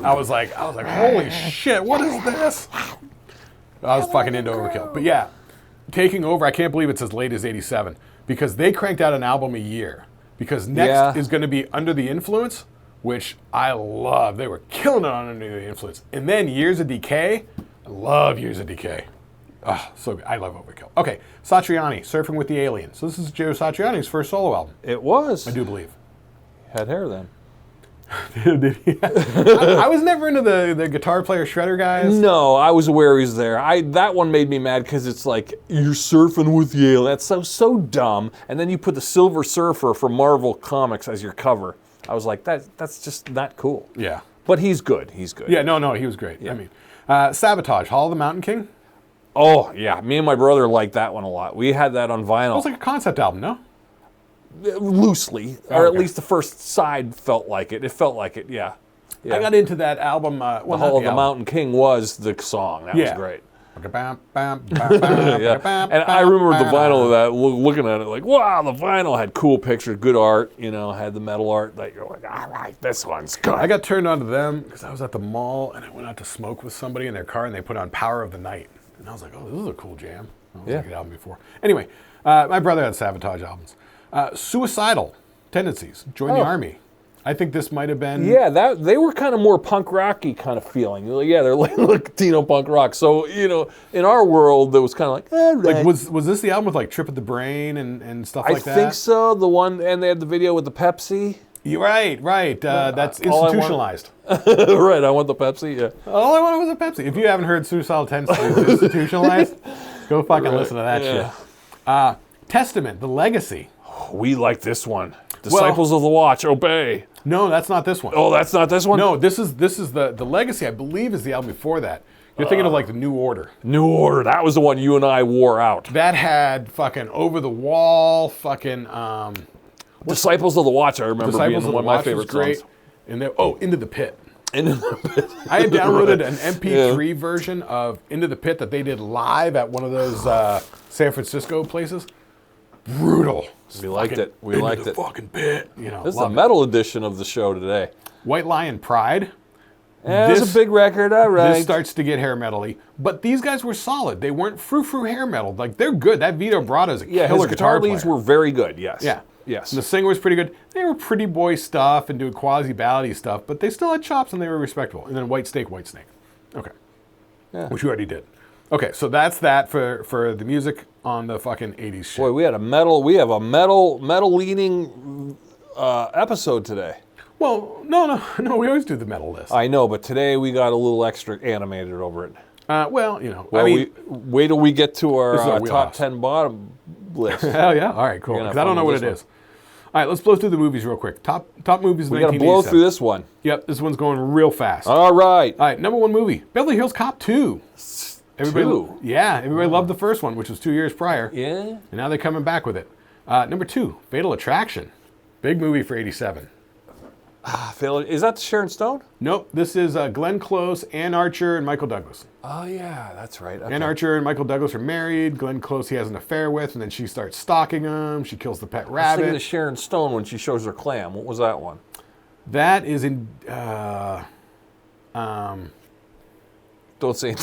I was like, holy shit, what is this? I was fucking into Overkill. But yeah, taking over, I can't believe it's as late as 87 because they cranked out an album a year. Because next is going to be Under the Influence, which I love. They were killing it on Under the Influence. And then Years of Decay. I love Years of Decay. Oh, so good. I love Overkill. Okay, Satriani, Surfing with the Alien. So this is Joe Satriani's first solo album. It was. I do believe. Had hair then. Did he? I was never into the guitar player shredder guys. No, I was aware he was there. That one made me mad because it's like, you're surfing with the alien. That's so dumb. And then you put the Silver Surfer from Marvel Comics as your cover. I was like, that's just not cool. Yeah. But he's good. He's good. Yeah, no, he was great. Yeah. I mean, Sabotage, Hall of the Mountain King. Oh, yeah. Me and my brother liked that one a lot. We had that on vinyl. It was like a concept album, no? Loosely. Or at least the first side felt like it. It felt like it, yeah. I got into that album. The Hall of the Mountain King was the song. That was great. Yeah. And I remember the vinyl of that, looking at it like, wow, the vinyl had cool pictures, good art, had the metal art. Like, you're like, all right, this one's good. I got turned on to them because I was at the mall and I went out to smoke with somebody in their car and they put on Power of the Night. And I was like, oh, this is a cool jam. I was like an album before. Anyway, my brother had Sabotage albums. Suicidal Tendencies, Join the Army. I think this might have been... Yeah, they were kind of more punk rocky kind of feeling. Yeah, they're like Latino punk rock. So, in our world, it was kind of like, all right. Like, was this the album with like Trip of the Brain and stuff like that? I think so. The one, and they had the video with the Pepsi. You're right. That's institutionalized. Right, I want the Pepsi, yeah. All I wanted was a Pepsi. If you haven't heard Suicidal Tendencies institutionalized, go fucking listen to that shit. Testament, The Legacy. We like this one. Disciples of the Watch, Obey. No, that's not this one. Oh, that's not this one? No, this is the Legacy, I believe, is the album before that. You're thinking of like the New Order. New Order, that was the one you and I wore out. That had fucking Over the Wall, fucking... Disciples of the Watch, I remember being one of my favorite songs. And then, Into the Pit. Into the Pit. I had downloaded an MP3 version of Into the Pit that they did live at one of those San Francisco places. Brutal. We liked it. We liked it. Into the fucking pit. This is a metal edition of the show today. White Lion Pride. Yeah, it's a big record. All right. This starts to get hair metal-y. But these guys were solid. They weren't frou-frou hair metal. Like, they're good. That Vito Bratta is a killer his guitar player. leads were very good, yes. Yeah. Yes. And the singer was pretty good. They were pretty boy stuff and doing quasi-ballady stuff, but they still had chops and they were respectable. And then White Snake. Okay. Yeah. Which we already did. Okay, so that's that for the music on the fucking 80s shit. Boy, we have a metal leaning episode today. Well, no, we always do the metal list. I know, but today we got a little extra animated over it. Wait till we get to our our top 10 bottom list. Hell yeah. All right, cool. Because I don't know what it is. All right, let's blow through the movies real quick. Top movies of 1987. We got to blow through this one. Yep, this one's going real fast. All right. All right, number one movie, Beverly Hills Cop 2. Everybody loved the first one, which was 2 years prior. Yeah. And now they're coming back with it. Number two, Fatal Attraction. Big movie for 87. Is that Sharon Stone? Nope. This is Glenn Close, Ann Archer, and Michael Douglas. Oh, yeah, that's right. Okay. Ann Archer and Michael Douglas are married. Glenn Close he has an affair with, and then she starts stalking him. She kills the pet rabbit. I was thinking of Sharon Stone when she shows her clam. What was that one? That is in... Don't say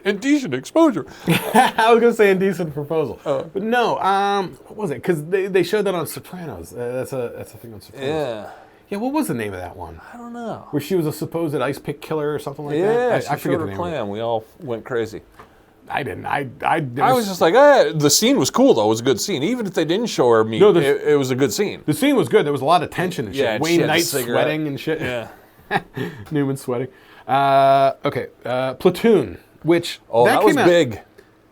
indecent exposure. I was going to say Indecent Proposal. But no, what was it? Because they showed that on Sopranos. That's a thing on Sopranos. Yeah. Yeah, what was the name of that one? I don't know. Where she was a supposed ice pick killer or something like Yeah, that? she I forget showed the her name of it. plan. We all went crazy. I didn't. I was just like, the scene was cool, though. It was a good scene. Even if they didn't show her meat, it was a good scene. The scene was good. There was a lot of tension and shit. Yeah, Wayne Knight sweating and shit. Yeah. Newman sweating. Okay, Platoon, which... Oh, that was big.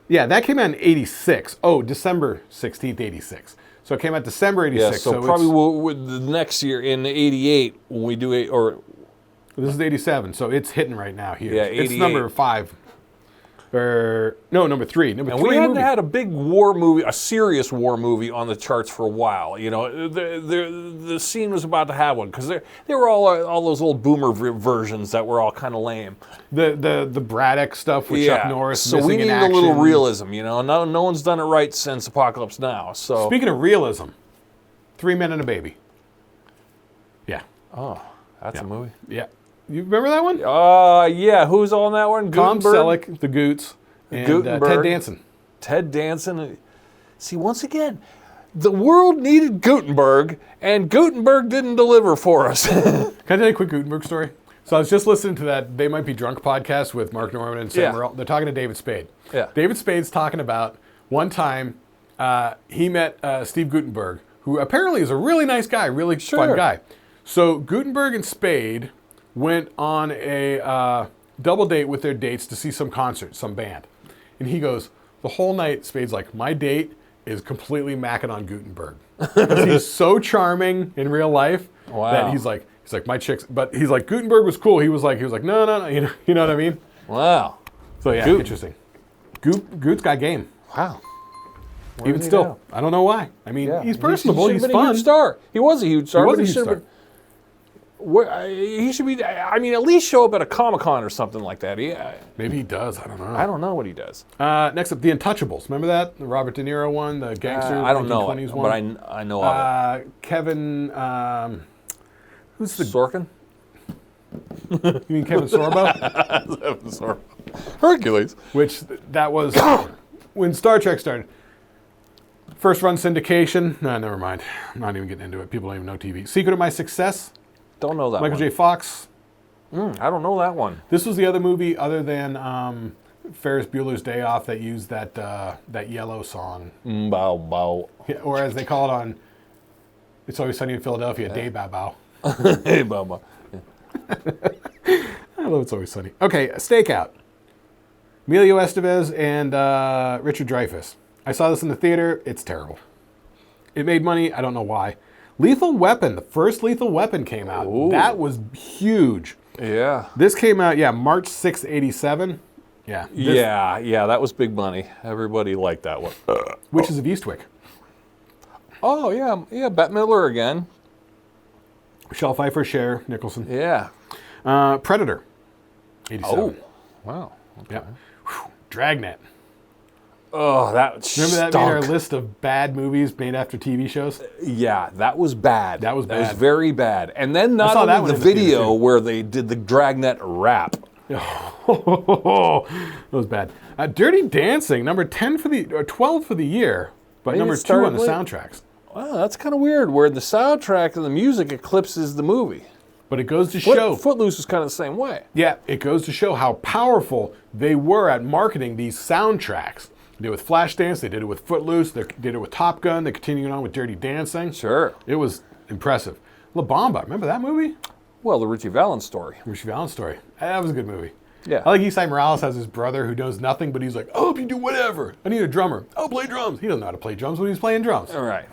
Yeah, that came out in 86. Oh, December 16th, 86. So it came out December 86. Yeah, so probably the next year in 88 when we do it, or... This is 87, so it's hitting right now here. Yeah, it's number 5. Or, no, number 3. Number 3 we hadn't movie. had a big war movie, a serious war movie on the charts for a while. You know, the scene was about to have one because there were all those old boomer versions that were all kind of lame. The Braddock stuff with Chuck Norris. So we need a little realism. You know, no one's done it right since Apocalypse Now. So speaking of realism, 3 Men and a Baby. Yeah. Oh, that's a movie. Yeah. You remember that one? Yeah. Who's on that one? Tom Gutenberg? Selleck, the Goots, and Gutenberg. Ted Danson. Ted Danson. See, once again, the world needed Gutenberg, and Gutenberg didn't deliver for us. Can I tell you a quick Gutenberg story? So I was just listening to that They Might Be Drunk podcast with Mark Norman and Sam Morrell. They're talking to David Spade. Yeah. David Spade's talking about one time he met Steve Gutenberg, who apparently is a really nice guy, really fun guy. So Gutenberg and Spade went on a double date with their dates to see some concert, some band. And he goes, the whole night, Spade's like, my date is completely macking on Gutenberg. Because he's so charming in real life that he's like, my chick's, but he's like, Gutenberg was cool. He was like, no, you know what I mean? Wow. So yeah, interesting. Goot's got game. Wow. Even still, I don't know why. I mean, he's personable, he's fun. A huge star. He was a huge star. He was a huge star. He should be, I mean, at least show up at a Comic-Con or something like that. Maybe he does. I don't know. I don't know what he does. Next up, The Untouchables. Remember that? The Robert De Niro one, the gangster I don't know 1920s it, one? but I know of it. Kevin, who's the... Sorkin? You mean Kevin Sorbo? Kevin Sorbo. Hercules. Which, that was when Star Trek started. First run syndication. No, never mind. I'm not even getting into it. People don't even know TV. Secret of My Success. Don't know that Michael one. J. Fox. I don't know that one. This was the other movie other than Ferris Bueller's Day Off that used that yellow song. Bow, bow. Yeah, or as they call it on It's Always Sunny in Philadelphia, Day Bow Bow. Hey, bow, bow. I love It's Always Sunny. Okay, Stakeout. Emilio Estevez and Richard Dreyfuss. I saw this in the theater. It's terrible. It made money. I don't know why. Lethal Weapon. The first Lethal Weapon came out. Ooh. That was huge. Yeah. This came out, March 6th, 87. Yeah. That was big money. Everybody liked that one. Witches of Eastwick. Oh, yeah, Bette Midler again. Michelle Pfeiffer, Cher, Nicholson. Yeah. Predator. 87. Oh, wow. Okay. Yep. Dragnet. Oh, that Remember that stunk. made our list of bad movies made after TV shows? Yeah, that was bad. That was bad. That was very bad. And then not saw that only one the in the theater, video too. where they did the Dragnet rap. That was bad. Dirty Dancing, number 10 for the, or 12 for the year, but Maybe number it 2 started on the late. soundtracks. Wow, that's kind of weird, where the soundtrack and the music eclipses the movie. But it goes to show. Footloose is kind of the same way. Yeah, it goes to show how powerful they were at marketing these soundtracks. They did it with Flashdance, they did it with Footloose, they did it with Top Gun, they're continuing on with Dirty Dancing. Sure. It was impressive. La Bamba, remember that movie? Well, the Richie Valens story. Richie Valens story. That was a good movie. Yeah. I like Isai Morales has his brother who knows nothing, but he's like, I'll help you do whatever. I need a drummer. I'll play drums. He doesn't know how to play drums when he's playing drums. All right.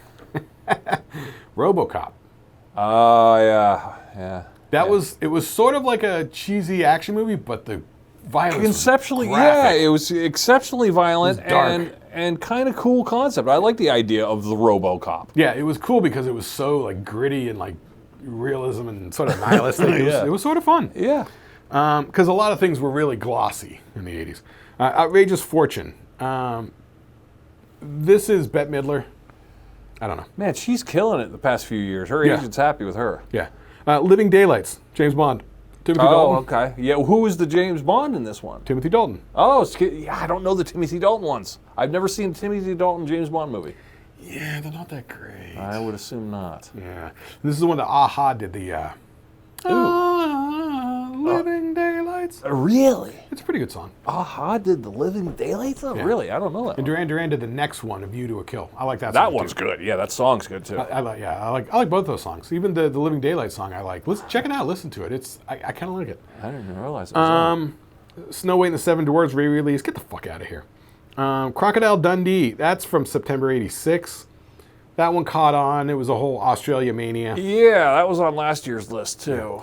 RoboCop. Oh, yeah. It was sort of like a cheesy action movie, but the violence Conceptually, was graphic. it was exceptionally violent It was dark. and kind of cool concept. I like the idea of the RoboCop. Yeah, it was cool because it was so like gritty and like realism and sort of nihilistic. It was sort of fun. Yeah. Because a lot of things were really glossy in the 80s. Outrageous Fortune. This is Bette Midler. I don't know. Man, she's killing it the past few years. Her Yeah. agent's happy with her. Yeah. Living Daylights. James Bond. Timothy Oh, Dalton. okay. Yeah, who was the James Bond in this one? Timothy Dalton. Oh, yeah, I don't know the Timothy Dalton ones. I've never seen a Timothy Dalton James Bond movie. Yeah, they're not that great. I would assume not. Yeah. This is the one that Aha did the Living Daylights. Really? It's a pretty good song. Aha did the Living Daylights? Oh, really? I don't know that And one. Duran Duran did the next one, A View to a Kill. I like that song. That one's good. Yeah, that song's good too. I like both those songs. Even the Living Daylights song I like. Check it out, listen to it. I kind of like it. I didn't even realize it was on. Snow White and the Seven Dwarfs re-release. Get the fuck out of here. Crocodile Dundee. That's from September '86. That one caught on. It was a whole Australia mania. Yeah, that was on last year's list too.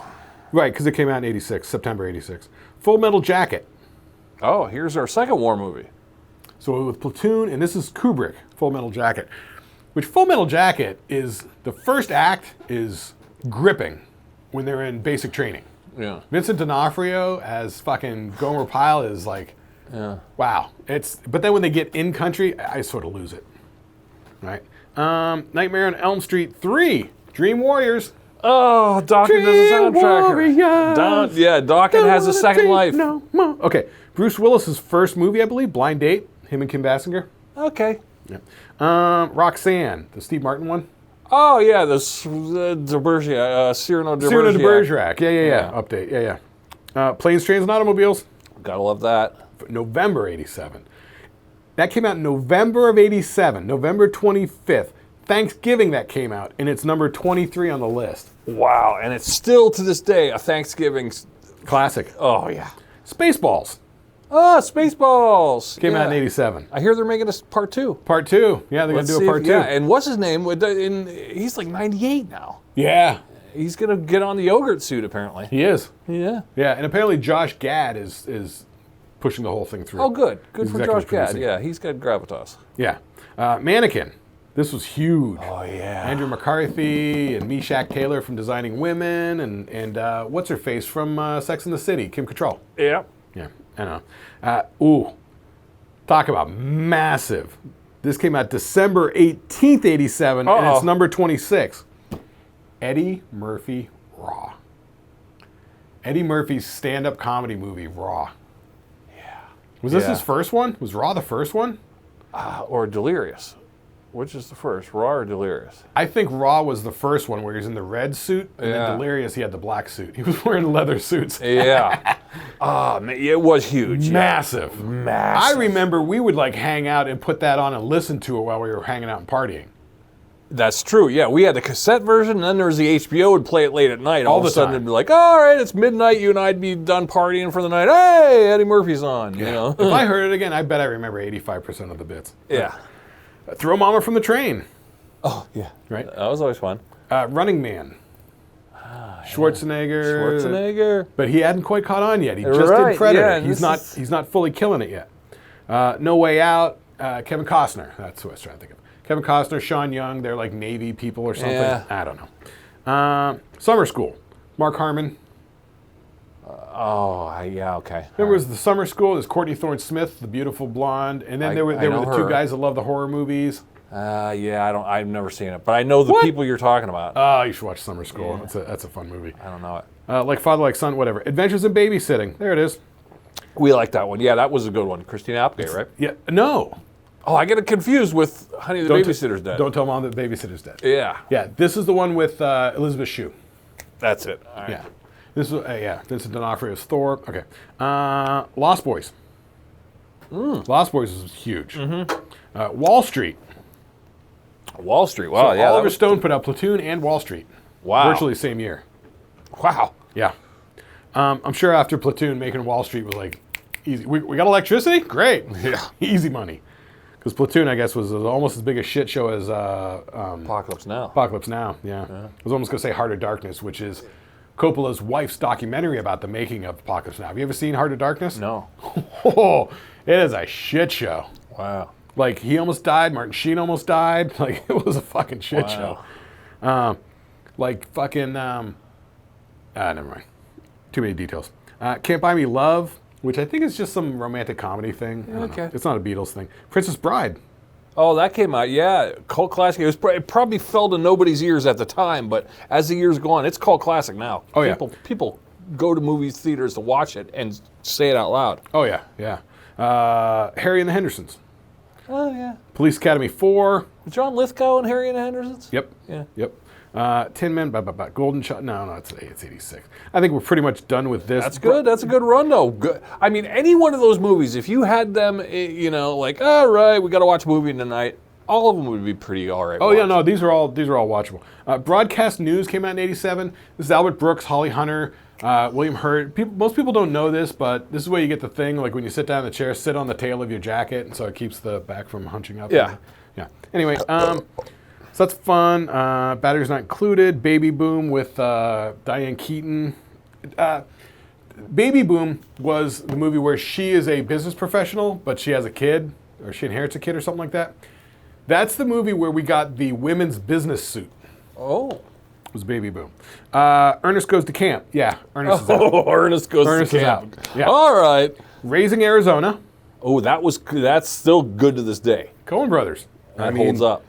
Right, because it came out in '86, September '86. Full Metal Jacket. Oh, here's our second war movie. So with Platoon, and this is Kubrick, Full Metal Jacket. Which Full Metal Jacket is, the first act is gripping when they're in basic training. Yeah. Vincent D'Onofrio as fucking Gomer Pyle is like, Yeah. wow. But then when they get in country, I sort of lose it. Right? Nightmare on Elm Street 3, Dream Warriors. Oh, Dawkins does a soundtrack. Dawkins has a second life. No more. Okay, Bruce Willis's first movie, I believe, Blind Date, him and Kim Basinger. Okay. Yeah. Roxanne, the Steve Martin one. Oh, yeah, de Bergerac, Cyrano de Cyrano de Bergerac. Bergerac. Yeah. Update. Yeah. Planes, Trains, and Automobiles. Gotta love that. November '87. That came out in November of '87, November 25th. Thanksgiving that came out, and it's number 23 on the list. Wow, and it's still to this day a Thanksgiving Classic. Oh, yeah. Spaceballs Oh, Spaceballs. came out in '87. I hear they're making a part 2. Part 2. Yeah, they're going to do a part 2. Yeah, and what's his name? He's like 98 now. Yeah, He's going to get on the yogurt suit, apparently. he is. Yeah. Yeah, and apparently Josh Gad is pushing the whole thing through. Oh, good. Good He's for executive Josh Gad. producing. Yeah, he's got gravitas. Yeah. Mannequin. This was huge. Oh, yeah. Andrew McCarthy and Meshack Taylor from Designing Women, and what's her face from Sex and the City, Kim Cattrall. Yeah. Yeah, I know. Talk about massive. This came out December 18th, '87, and it's number 26. Eddie Murphy Raw. Eddie Murphy's stand-up comedy movie, Raw. Yeah. Was this his first one? Was Raw the first one? Or Delirious. Which is the first, Raw or Delirious? I think Raw was the first one where he was in the red suit, and then Delirious, he had the black suit. He was wearing leather suits. Yeah. Man, it was huge. Massive. Yeah. Massive. I remember we would like hang out and put that on and listen to it while we were hanging out and partying. That's true. Yeah, we had the cassette version, and then there was the HBO would play it late at night. All of the a sudden, time. it'd be like, all right, it's midnight. You and I'd be done partying for the night. Hey, Eddie Murphy's on. You know. If I heard it again, I bet I remember 85% of the bits. Yeah. Throw Mama from the Train. Oh yeah. Right. That was always fun. Running Man. Schwarzenegger. Schwarzenegger. But he hadn't quite caught on yet. He just Right, did Predator. yeah, and He's not fully killing it yet. No Way Out. Kevin Costner. That's who I was trying to think of. Kevin Costner, Sean Young. They're like Navy people or something. Yeah. I don't know. Summer School. Mark Harmon. Yeah. Okay. Remember, it was the Summer School. There's Courtney Thorne Smith, the beautiful blonde, and then there were know the two her. guys that love the horror movies. Yeah. I've never seen it, but I know the What? people you're talking about. Oh, you should watch Summer School. That's a fun movie. I don't know it. Like Father, Like Son, whatever. Adventures in Babysitting. There it is. We like that one. Yeah, that was a good one. Christina Applegate, right? Yeah. No. Oh, I get it confused with Honey, the Babysitter's Dead. Don't tell Mom that Babysitter's dead. Yeah. Yeah. This is the one with Elizabeth Shue. That's it. All right. Yeah. This is Vincent D'Onofrio's Thor. Okay. Lost Boys. Lost Boys is huge. Wall Street. Wall Street. Wow. So yeah. Oliver Stone put out Platoon and Wall Street. Wow. Virtually the same year. Wow. Yeah. I'm sure after Platoon, making Wall Street was like easy. We got electricity? Great. Yeah. Easy money. Because Platoon, I guess, was almost as big a shit show as Apocalypse Now. Apocalypse Now. Yeah. I was almost going to say Heart of Darkness, which is Coppola's wife's documentary about the making of Apocalypse Now. Have you ever seen Heart of Darkness? No. Oh, it is a shit show. Wow. Like, he almost died. Martin Sheen almost died. Like, it was a fucking shit Wow. show. Like, fucking, never mind. Too many details. Can't Buy Me Love, which I think is just some romantic comedy thing. I don't know. Okay. It's not a Beatles thing. Princess Bride. Oh, that came out. Yeah, cult classic. It probably fell to nobody's ears at the time, but as the years go on, it's cult classic now. Oh, yeah. People go to movie theaters to watch it and say it out loud. Oh, yeah, yeah. Harry and the Hendersons. Oh, yeah. Police Academy 4. John Lithgow and Harry and the Hendersons? Yep. Yeah. Yep. Tin Men, Golden Child. No, it's 86. I think we're pretty much done with this. That's good. That's a good run, though. Good. I mean, any one of those movies, if you had them, like, all right, we got to watch a movie tonight, all of them would be pretty all right. Oh, yeah, no, these are all watchable. Broadcast News came out in 87. This is Albert Brooks, Holly Hunter, William Hurt. Most people don't know this, but this is where you get the thing, like when you sit down in the chair, sit on the tail of your jacket, and so it keeps the back from hunching up. Yeah. Yeah. Anyway, so that's fun. Batteries Not Included. Baby Boom with Diane Keaton. Baby Boom was the movie where she is a business professional, but she has a kid, or she inherits a kid or something like that. That's the movie where we got the women's business suit. Oh. It was Baby Boom. Ernest Goes to Camp. Yeah, Ernest is out. Oh, Ernest Goes to Camp. Is out. Yeah. All right. Raising Arizona. Oh, that's still good to this day. Coen Brothers. That holds up.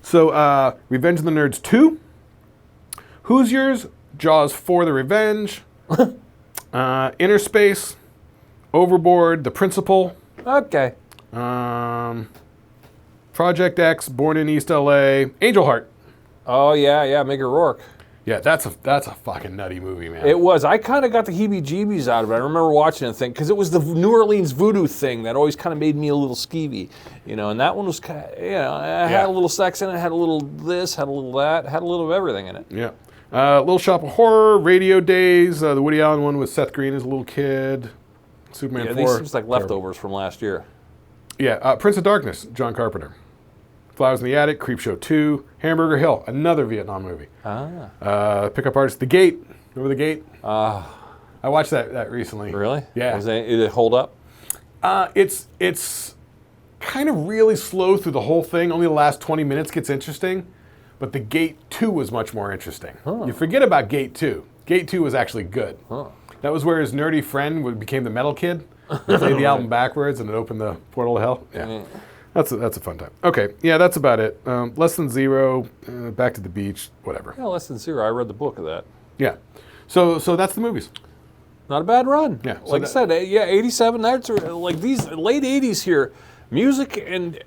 So, Revenge of the Nerds 2. Who's Yours? Jaws 4: The Revenge. Inner Space. Overboard. The Principal. Okay. Project X. Born in East LA. Angel Heart. Oh, yeah, Mickey Rourke. Yeah, that's a fucking nutty movie, man. It was. I kind of got the heebie-jeebies out of it. I remember watching the thing because it was the New Orleans voodoo thing that always kind of made me a little skeevy, and that one was kind of, it had a little sex in it, had a little this, had a little that, had a little of everything in it. Yeah. Little Shop of Horror, Radio Days, the Woody Allen one with Seth Green as a little kid, Superman 4. These seems like leftovers from last year. Yeah, Prince of Darkness, John Carpenter. Flowers in the Attic, Creepshow 2, Hamburger Hill, another Vietnam movie. Pickup Artist, The Gate. Remember The Gate? I watched that recently. Really? Yeah. Did it hold up? It's kind of really slow through the whole thing. Only the last 20 minutes gets interesting. But The Gate 2 was much more interesting. Huh. You forget about Gate 2. Gate 2 was actually good. Huh. That was where his nerdy friend became the metal kid. He played the album backwards and it opened the portal to hell. Yeah. That's a fun time. Okay, yeah, that's about it. Less Than Zero, Back to the Beach, whatever. Yeah, Less Than Zero. I read the book of that. Yeah. So that's the movies. Not a bad run. Yeah. Like I said, 87, that's like these late 80s here. Music, and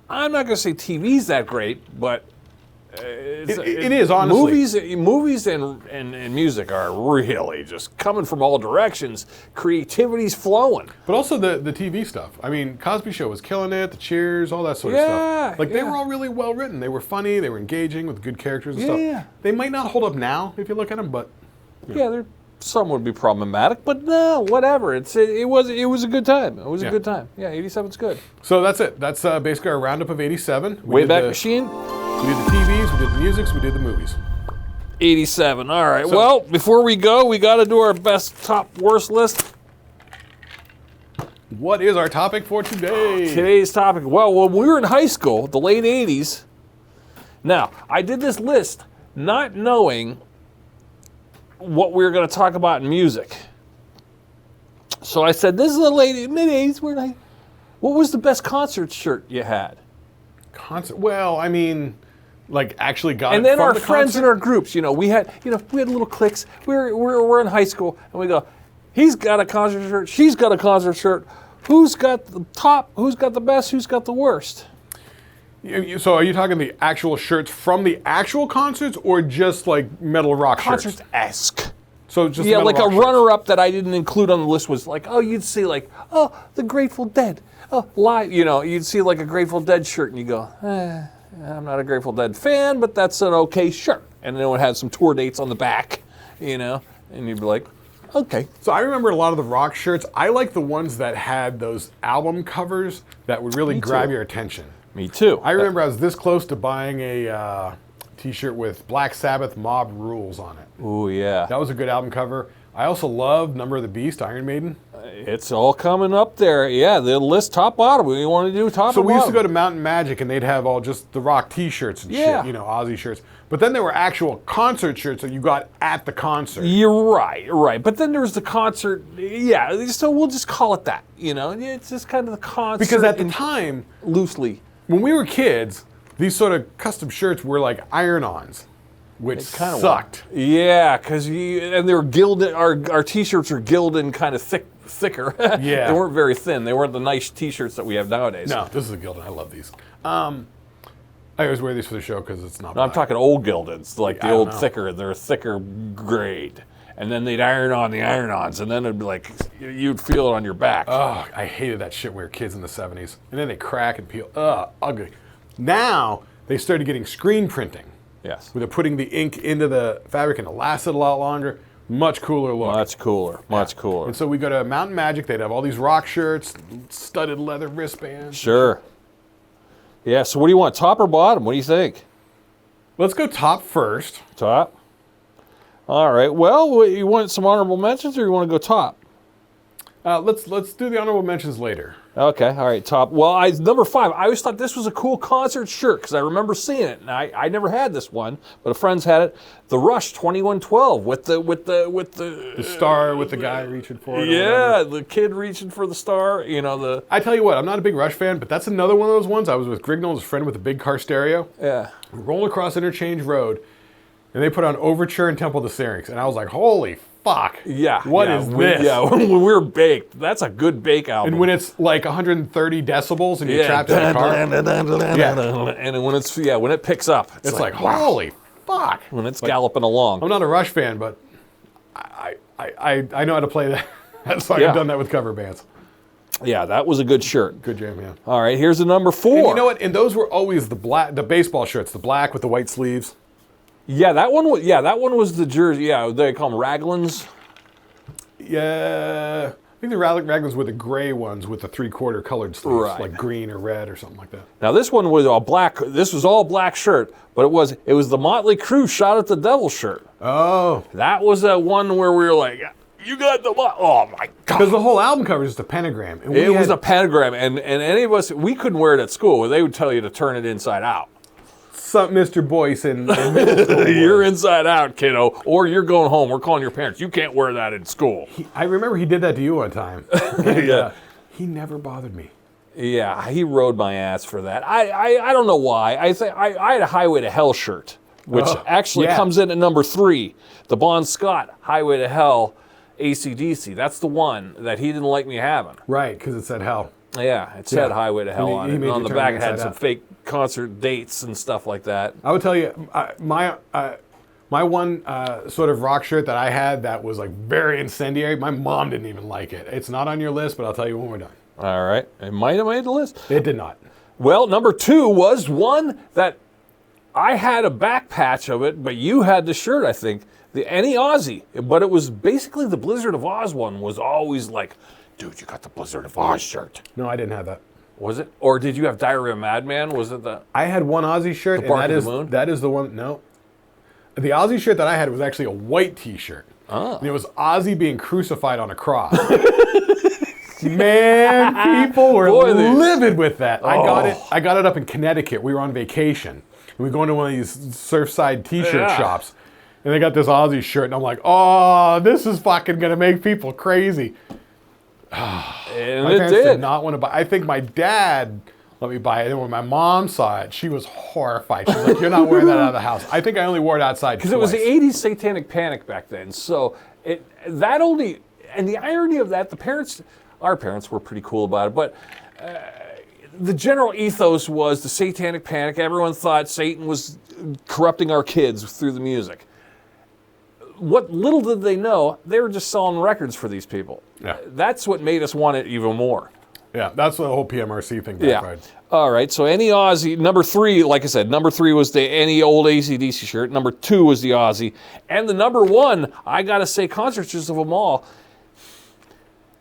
I'm not going to say TV's that great, but it is, honestly. Movies and music are really just coming from all directions. Creativity's flowing. But also the TV stuff. I mean, Cosby Show was killing it, the Cheers, all that sort of stuff. Like, they were all really well written. They were funny, they were engaging with good characters and stuff. They might not hold up now if you look at them, but... Some would be problematic, but no, whatever. It was a good time. It was a good time. Yeah, 87's good. So that's it. That's basically our roundup of 87. Wayback Machine? We did the TVs, we did the musics, we did the movies. 87. All right. Well, before we go, we got to do our best, top, worst list. What is our topic for today? Today's topic. Well, when we were in high school, the late 80s. Now, I did this list not knowing what we were going to talk about in music. So I said, this is the mid-80s. What was the best concert shirt you had? Concert? Well, I mean, like actually got. And then our friends in our groups, we had little cliques. We're in high school, and we go, he's got a concert shirt, she's got a concert shirt. Who's got the top? Who's got the best? Who's got the worst? So are you talking the actual shirts from the actual concerts, or just like metal rock shirts? Concert-esque. So just like a runner-up that I didn't include on the list was like, you'd see like, the Grateful Dead, live. You'd see like a Grateful Dead shirt, and you go, I'm not a Grateful Dead fan, but that's an okay shirt. And then it had some tour dates on the back, and you'd be like, okay. So I remember a lot of the rock shirts. I like the ones that had those album covers that would really grab your attention. Me too. I remember I was this close to buying a T-shirt with Black Sabbath Mob Rules on it. Ooh, yeah. That was a good album cover. I also loved Number of the Beast, Iron Maiden. It's all coming up there. Yeah, the list top bottom. We want to do top and bottom. So we used to go to Mountain Magic, and they'd have all just the rock T-shirts and shit, Ozzy shirts. But then there were actual concert shirts that you got at the concert. You're right. But then there was the concert. Yeah, so we'll just call it that. It's just kind of the concert. Because at the time, loosely, when we were kids, these sort of custom shirts were like iron-ons. which sucked. Yeah, because and they were gilded. Our T-shirts are gilded kind of thicker. Yeah. They weren't very thin. They weren't the nice T-shirts that we have nowadays. No, this is a gilded. I love these. I always wear these for the show because it's not. No, I'm talking old gildeds, like the I don't old know. thicker. They're a thicker grade. And then they'd iron on the iron-ons, and then it'd be like, you'd feel it on your back. Oh, I hated that shit when we were kids in the 70s. And then they crack and peel. Ugly. Now, they started getting screen printing. Yes. Where they're putting the ink into the fabric and it lasted a lot longer. Much cooler look. Much cooler. Much cooler. And so we go to Mountain Magic. They'd have all these rock shirts, studded leather wristbands. Sure. Yeah, so what do you want, top or bottom? What do you think? Let's go top first. Top? All right. Well, you want some honorable mentions or you want to go top? Let's do the honorable mentions later. Okay. All right. Top. Well, number 5. I always thought this was a cool concert shirt because I remember seeing it, and I never had this one, but a friend's had it. The Rush 2112 with the star with the guy reaching for it. Yeah, the kid reaching for the star. I tell you what, I'm not a big Rush fan, but that's another one of those ones. I was with Grignell, his friend with a big car stereo. Yeah. Rolling across Interchange Road, and they put on Overture and Temple to Syrinx, and I was like, holy fuck. Yeah. What is this? Yeah, when we were baked. That's a good bake album. And when it's like 130 decibels and you're trapped in a car. And when it picks up, it's like holy fuck. When it's galloping along. I'm not a Rush fan, but I know how to play that. That's why I've done that with cover bands. Yeah, that was a good shirt. Good jam, yeah. All right, here's the number 4. And you know what? And those were always the baseball shirts, the black with the white sleeves. Yeah, that one was the jersey. Yeah, they call them Raglans. Yeah, I think the Raglans were the gray ones with the 3/4 colored sleeves, like green or red or something like that. Now this one was all black. This was all black shirt, but it was the Motley Crue Shot at the Devil shirt. Oh, that was one where we were like, you got the oh my god! Because the whole album cover is just a pentagram. And it was a pentagram, and any of us, we couldn't wear it at school. They would tell you to turn it inside out. Something, Mr. Boyce, and you're inside out, kiddo, or you're going home. We're calling your parents. You can't wear that in school. I remember he did that to you one time. And, he never bothered me. Yeah, he rode my ass for that. I don't know why. I think I had a Highway to Hell shirt, which actually comes in at number 3. The Bon Scott Highway to Hell AC/DC. That's the one that he didn't like me having. Right, because it said hell. Yeah, it said Highway to Hell on it. And on the back it had some fake concert dates and stuff like that. I would tell you, my one sort of rock shirt that I had that was like very incendiary, my mom didn't even like it. It's not on your list, but I'll tell you when we're done. All right. It might have made the list. It did not. Well, number 2 was one that I had a back patch of it, but you had the shirt, I think. The Any Ozzy. But it was basically the Blizzard of Oz one was always like, dude, you got the Blizzard of Oz shirt. No, I didn't have that. Was it? Or did you have Diarrhea Madman? Was it the... I had one Ozzy shirt, and that is the one... No. The Ozzy shirt that I had was actually a white T-shirt. Oh. And it was Ozzy being crucified on a cross. Man, people were livid with that. Oh. I got it up in Connecticut. We were on vacation. And we go into one of these Surfside T-shirt shops. And they got this Ozzy shirt. And I'm like, oh, this is fucking going to make people crazy. And my parents did not want to buy. I think my dad let me buy it, and when my mom saw it, she was horrified. She's like, "You're not wearing that out of the house." I think I only wore it outside because it was the '80s Satanic Panic back then. So and the irony of that, our parents were pretty cool about it, but the general ethos was the Satanic Panic. Everyone thought Satan was corrupting our kids through the music. What little did they know, they were just selling records for these people. Yeah. That's what made us want it even more. Yeah, that's the whole PMRC thing. Yeah. All right, so Any Ozzy, number 3, like I said, number 3 was the Any old AC/DC shirt. Number 2 was the Ozzy. And the number 1, I got to say, concerts of them all,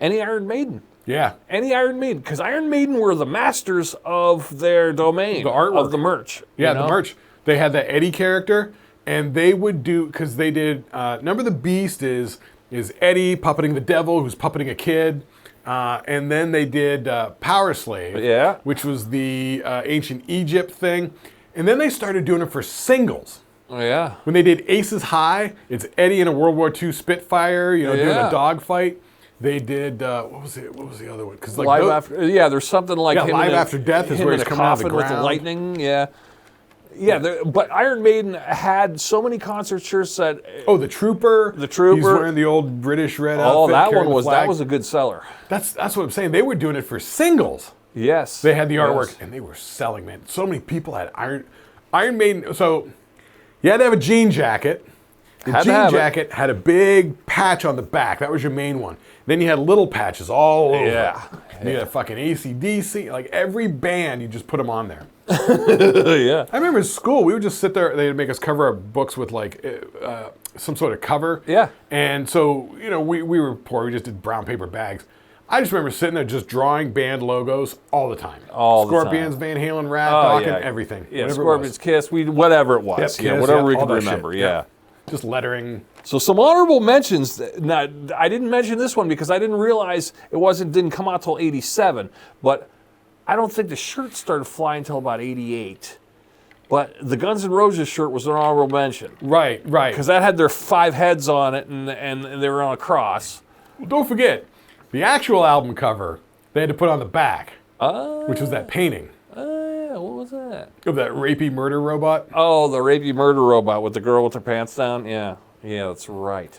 Any Iron Maiden. Yeah. Any Iron Maiden, because Iron Maiden were the masters of their domain, the artwork. Of the merch. Yeah, the merch. They had the Eddie character. And they would do, because they did, Number the Beast is Eddie puppeting the devil who's puppeting a kid. And then they did Power Slave, which was the ancient Egypt thing. And then they started doing it for singles. Oh, yeah. When they did Aces High, it's Eddie in a World War II Spitfire, doing a dogfight. They did, what was the other one? Live After, there's something like him Live After Death is where he's coming out of the ground. With the lightning, yeah. Yeah, but Iron Maiden had so many concert shirts that. Oh, the Trooper. The Trooper. He's wearing the old British red outfit. Oh, that carrying one the flag. that was a good seller. That's what I'm saying. They were doing it for singles. Yes. They had the artwork, and they were selling, man. So many people had Iron Maiden. So you had to have a jean jacket. The jean jacket had a big patch on the back. That was your main one. Then you had little patches all over. Yeah. You had fucking AC/DC. Like every band, you just put them on there. Yeah. I remember in school, we would just sit there. They'd make us cover our books with like some sort of cover. Yeah. And so, we were poor. We just did brown paper bags. I just remember sitting there just drawing band logos all the time. Scorpions, Van Halen, Rat, Dokken, everything. Yeah, Scorpions, Kiss, whatever it was. Yep, Kiss, whatever we could remember. Yeah. Just lettering. So some honorable mentions. Now, I didn't mention this one because I didn't realize didn't come out till '87. But I don't think the shirt started flying until about '88. But the Guns N' Roses shirt was an honorable mention. Right. Because that had their 5 heads on it and they were on a cross. Well, don't forget, the actual album cover they had to put on the back, which was that painting. What was that? Of that rapey murder robot. Oh, the rapey murder robot with the girl with her pants down? Yeah, that's right.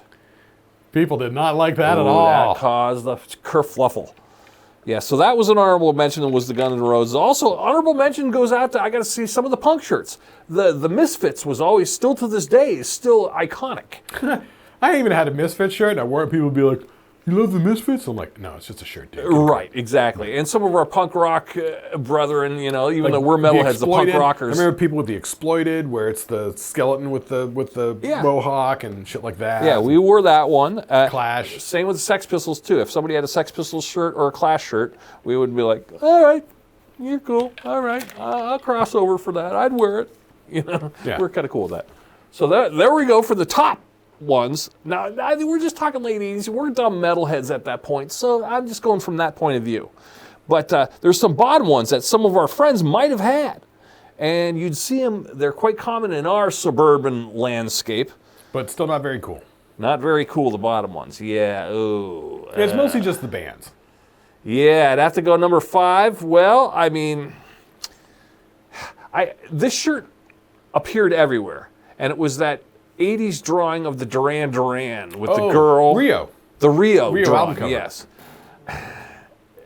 People did not like that at all. That caused the kerfluffle. Yeah, so that was an honorable mention. It was the Guns N' Roses. Also, honorable mention goes out to, I got to see some of the punk shirts. The Misfits was always, still to this day, is still iconic. I even had a Misfits shirt, and I wore it. People would be like, "You love the Misfits?" I'm like, "No, it's just a shirt, dude." Right, exactly. And some of our punk rock brethren, even though we're metalheads, the punk rockers. I remember people with the Exploited, where it's the skeleton with the mohawk and shit like that. Yeah, we wore that one. Clash. Same with the Sex Pistols too. If somebody had a Sex Pistols shirt or a Clash shirt, we would be like, "All right, you're cool. All right, I'll cross over for that. I'd wear it." We're kind of cool with that. So there we go for the top ones. Now, we're just talking late 80s. We're dumb metalheads at that point, so I'm just going from that point of view. But there's some bottom ones that some of our friends might have had, and you'd see them. They're quite common in our suburban landscape. But still not very cool. Not very cool, the bottom ones. Yeah, ooh. It's mostly just the bands. Yeah, I'd have to go number 5. Well, I mean, this shirt appeared everywhere, and it was that 80s drawing of the Duran Duran with the girl. Rio. The Rio drawing, album cover. Yes.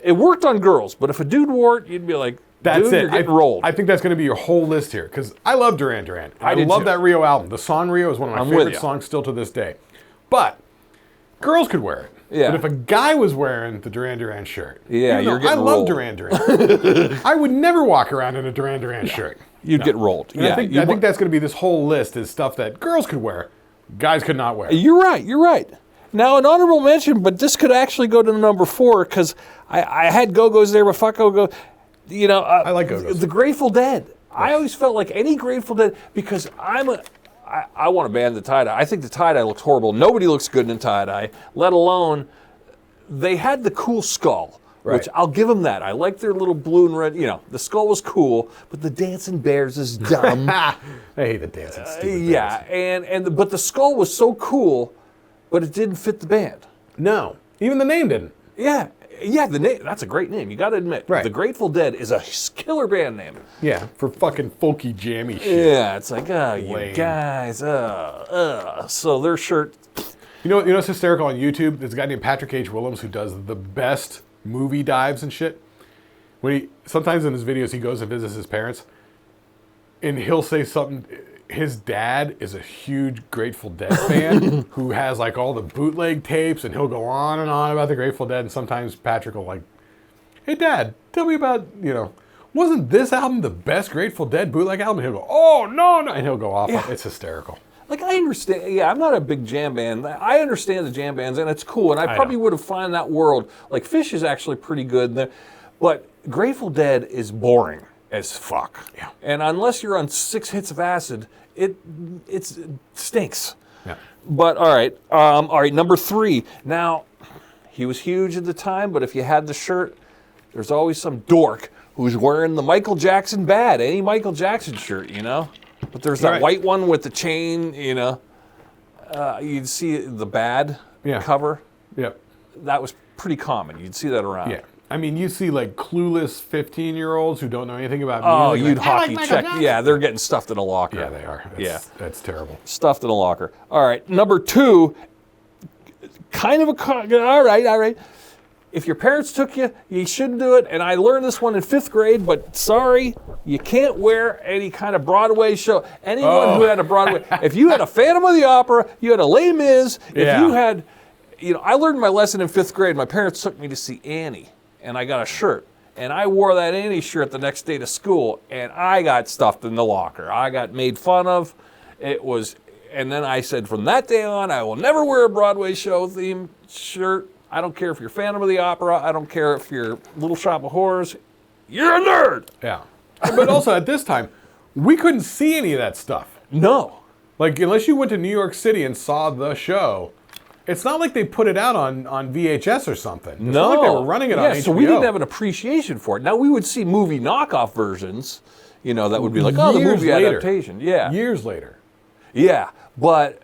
It worked on girls, but if a dude wore it, you'd be like, dude, you're getting rolled. I think that's going to be your whole list here, because I love Duran Duran. I love that Rio album. The song Rio is one of my favorite songs still to this day. But girls could wear it. Yeah. But if a guy was wearing the Duran Duran shirt, you're getting I rolled. love Duran Duran. I would never walk around in a Duran Duran shirt. You'd get rolled. And I think that's going to be this whole list is stuff that girls could wear, guys could not wear. You're right. Now, an honorable mention, but this could actually go to number 4, because I had Go-Go's there, but fuck Go-Go. I like Go-Go's. The Grateful Dead. Yes. I always felt like any Grateful Dead, because I want to ban the tie-dye. I think the tie-dye looks horrible. Nobody looks good in tie-dye, let alone they had the cool skull. Right. Which I'll give them that. I like their little blue and red. The skull was cool, but the dancing bears is dumb. I hate the dancing stupid bears. But the skull was so cool, but it didn't fit the band. No, even the name didn't. Yeah, the name. That's a great name. You got to admit. Right. The Grateful Dead is a killer band name. Yeah, for fucking folky jammy shit. Yeah, it's like, you guys, So their shirt. You know what's hysterical on YouTube? There's a guy named Patrick H. Willems who does the best movie dives and shit. Sometimes in his videos he goes and visits his parents, and he'll say something. His dad is a huge Grateful Dead fan who has like all the bootleg tapes, and he'll go on and on about the Grateful Dead. And sometimes Patrick will like, "Hey Dad, tell me about wasn't this album the best Grateful Dead bootleg album?" And he'll go, "Oh no," and he'll go off. Yeah. It's hysterical. Like, I understand, I'm not a big jam band. I understand the jam bands, and it's cool, and I probably would have found that world. Like, Fish is actually pretty good, but Grateful Dead is boring as fuck. Yeah. And unless you're on 6 hits of acid, it stinks. Yeah. But, all right, number 3. Now, he was huge at the time, but if you had the shirt, there's always some dork who's wearing the Michael Jackson Bad, any Michael Jackson shirt, But there's that white one with the chain, you'd see the Bad cover. Yep. That was pretty common. You'd see that around. Yeah. I mean, you see like clueless 15-year-olds who don't know anything about Oh, music. you'd like, "I like hockey Michael check. Jackson." Yeah, they're getting stuffed in a locker. Yeah, they are. That's terrible. Stuffed in a locker. All right, number 2, kind of all right. If your parents took you, you shouldn't do it. And I learned this one in 5th grade, but sorry, you can't wear any kind of Broadway show. Anyone who had a Broadway, if you had a Phantom of the Opera, you had a Les Mis, if you had, I learned my lesson in 5th grade. My parents took me to see Annie, and I got a shirt. And I wore that Annie shirt the next day to school, and I got stuffed in the locker. I got made fun of. And then I said, from that day on, I will never wear a Broadway show theme shirt. I don't care if you're Phantom of the Opera. I don't care if you're Little Shop of Horrors. You're a nerd. Yeah. But also at this time, we couldn't see any of that stuff. No. Like, unless you went to New York City and saw the show, it's not like they put it out on VHS or something. It's not like they were running it on HBO. So we didn't have an appreciation for it. Now, we would see movie knockoff versions, that would be like, the movie adaptation. Yeah. Years later. Yeah. But,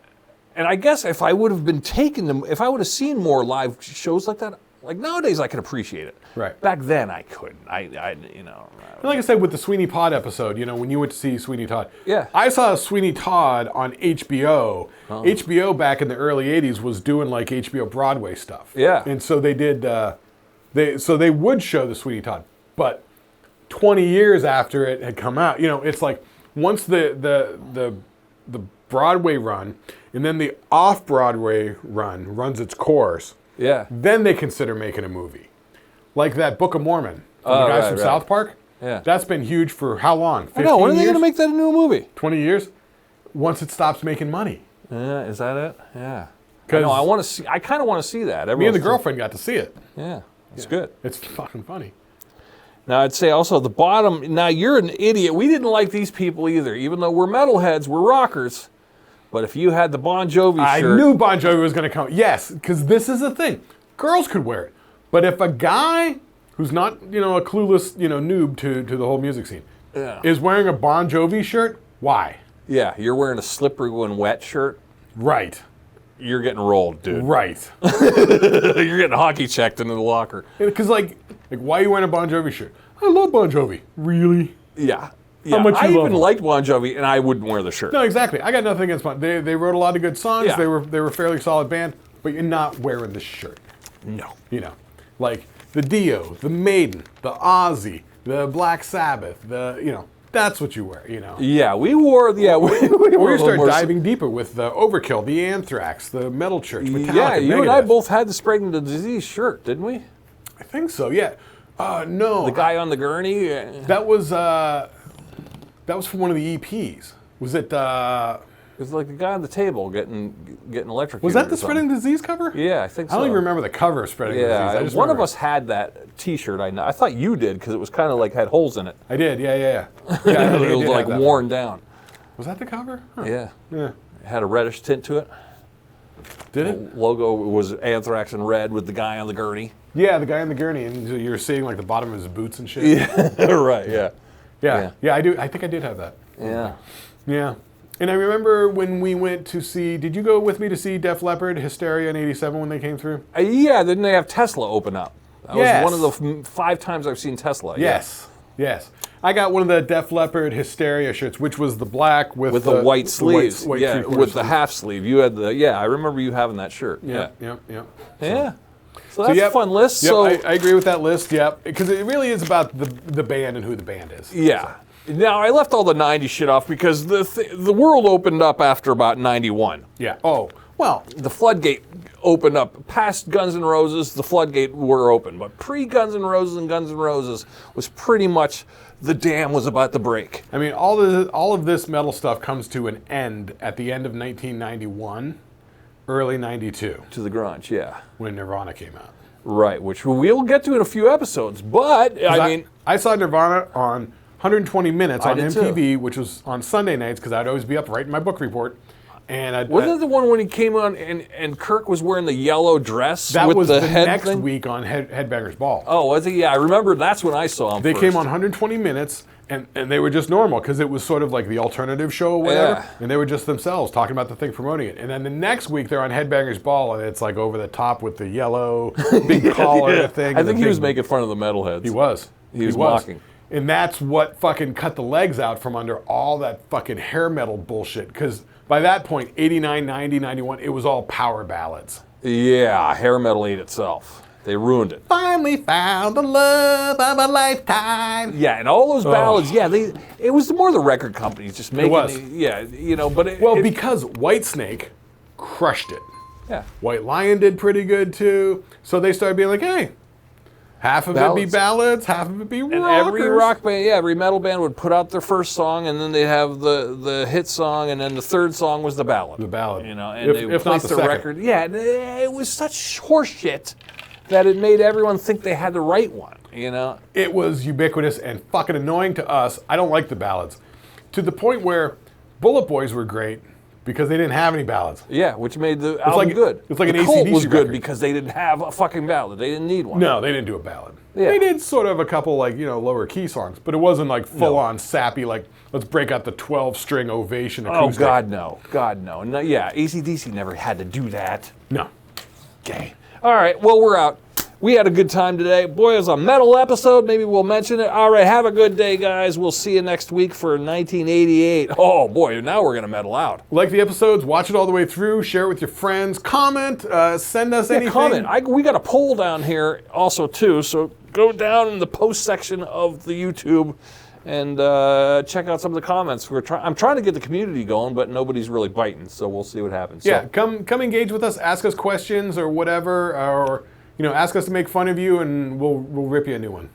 and I guess if I would have been taking them, if I would have seen more live shows like that, like nowadays I can appreciate it. Right. Back then I couldn't. Like I said with the Sweeney Todd episode, when you went to see Sweeney Todd. Yeah. I saw Sweeney Todd on HBO. Oh. HBO back in the early 80s was doing like HBO Broadway stuff. Yeah. And so they did, they would show the Sweeney Todd. But 20 years after it had come out, it's like once the Broadway run and then the off-Broadway run runs its course, then they consider making a movie. Like that Book of Mormon from the guys from South Park. Yeah. That's been huge for how long? 15 I know. When are they years? going to make that a new movie? 20 years? Once it stops making money. Yeah, is that it? Yeah. I kind of want to see that. Me and the girlfriend got to see it. Yeah, it's good. It's fucking funny. Now, I'd say also the bottom, now you're an idiot. We didn't like these people either. Even though we're metalheads, we're rockers. But if you had the Bon Jovi shirt. I knew Bon Jovi was going to come. Yes, because this is the thing. Girls could wear it. But if a guy who's not, a clueless, noob to the whole music scene is wearing a Bon Jovi shirt, why? Yeah, you're wearing a slippery when wet shirt. Right. You're getting rolled, dude. Right. You're getting hockey checked into the locker. Because, like, why are you wearing a Bon Jovi shirt? I love Bon Jovi. Really? Yeah. How much I you love even him? liked Bon Jovi, and I wouldn't wear the shirt. No, exactly. I got nothing against Bon. They wrote a lot of good songs. Yeah. They were a fairly solid band, but you're not wearing the shirt. No. Like the Dio, the Maiden, the Ozzy, the Black Sabbath, that's what you wear, Yeah, we wore, we Or you start diving deeper with the Overkill, the Anthrax, the Metal Church, Metallica, Yeah, you Megadeth. and I both had the Spreading the Disease shirt, didn't we? I think so, yeah. No. The guy on the gurney? That was from one of the EPs. Was it... It was like the guy on the table getting electrocuted. Was that the or something. Spreading Disease cover? Yeah, I think so. I don't even remember the cover of Spreading Disease. I just one remember of us had that T-shirt. I thought you did because it was kind of like had holes in it. I did, yeah. It was like worn down. Was that the cover? Huh. Yeah. Yeah. It had a reddish tint to it. Did it? The logo was Anthrax in red with the guy on the gurney. Yeah, the guy on the gurney, and you were seeing like the bottom of his boots and shit. Yeah, right. Yeah, I do. I think I did have that. Yeah. Yeah. And I remember when we went to see, did you go with me to see Def Leppard, Hysteria in '87 when they came through? Yeah, didn't they have Tesla open up? That Yes. was one of the 5 times I've seen Tesla. Yes. I got one of the Def Leppard Hysteria shirts, which was the black with the white sleeves. White yeah, three-quarter with the sleeves. half sleeve. You had I remember you having that shirt. Yeah. So that's a fun list. Yep, So I agree with that list, yep. Because it really is about the band and who the band is. yeah. Now, I left all the 90s shit off because the world opened up after about 91. Yeah. Oh, well. The floodgate opened up. Past Guns N' Roses, the floodgate were open. But pre-Guns N' Roses and Guns N' Roses was pretty much the dam was about to break. I mean, all of this metal stuff comes to an end at the end of 1991, early 92. To the grunge, yeah. When Nirvana came out. Right, which we'll get to in a few episodes. But, I saw Nirvana on 120 Minutes on did MTV, too. which was on Sunday nights, because I'd always be up writing my book report. And wasn't it the one when he came on and Kirk was wearing the yellow dress that with was the the head next thing? week on Headbangers Ball. Oh, was it? Yeah, I remember that's when I saw him They first. came on 120 Minutes, And they were just normal because it was sort of like the alternative show or whatever. Yeah. And they were just themselves talking about the thing, promoting it. And then the next week they're on Headbangers Ball and it's like over the top with the yellow big collar thing. I think he was making fun of the metalheads. He was. He was mocking. And that's what fucking cut the legs out from under all that fucking hair metal bullshit. Because by that point, 89, 90, 91, it was all power ballads. Yeah, hair metal ate itself. They ruined it. Finally found the love of a lifetime. Yeah, and all those ballads, it was more the record companies just making was. but because Whitesnake crushed it. yeah. White Lion did pretty good too. So they started being like, hey, half of it be ballads, half of it be rockers. And every rock band, every metal band would put out their first song, and then they'd have the hit song, and then the third song was the ballad. The ballad. And they would if not place the the second. record. Yeah, and it was such horseshit that it made everyone think they had the right one, It was ubiquitous and fucking annoying to us. I don't like the ballads. To the point where Bullet Boys were great because they didn't have any ballads. Yeah, which made the album good. It's like the an Cult AC/DC was good record. because they didn't have a fucking ballad. They didn't need one. No, they didn't do a ballad. Yeah. They did sort of a couple lower key songs, but it wasn't like full on sappy, like let's break out the 12-string Ovation acoustic. Oh, God, no. God, no. No, yeah, AC/DC never had to do that. No. Okay. All right, well, we're out. We had a good time today. Boy, it was a metal episode. Maybe we'll mention it. All right, have a good day, guys. We'll see you next week for 1988. Oh, boy, now we're going to metal out. Like the episodes, watch it all the way through, share it with your friends, comment, send us anything. Comment. We got a poll down here also, too, so go down in the post section of the YouTube and check out some of the comments. I'm trying to get the community going, but nobody's really biting, so we'll see what happens. Yeah, come engage with us, ask us questions or whatever, or ask us to make fun of you, and we'll rip you a new one.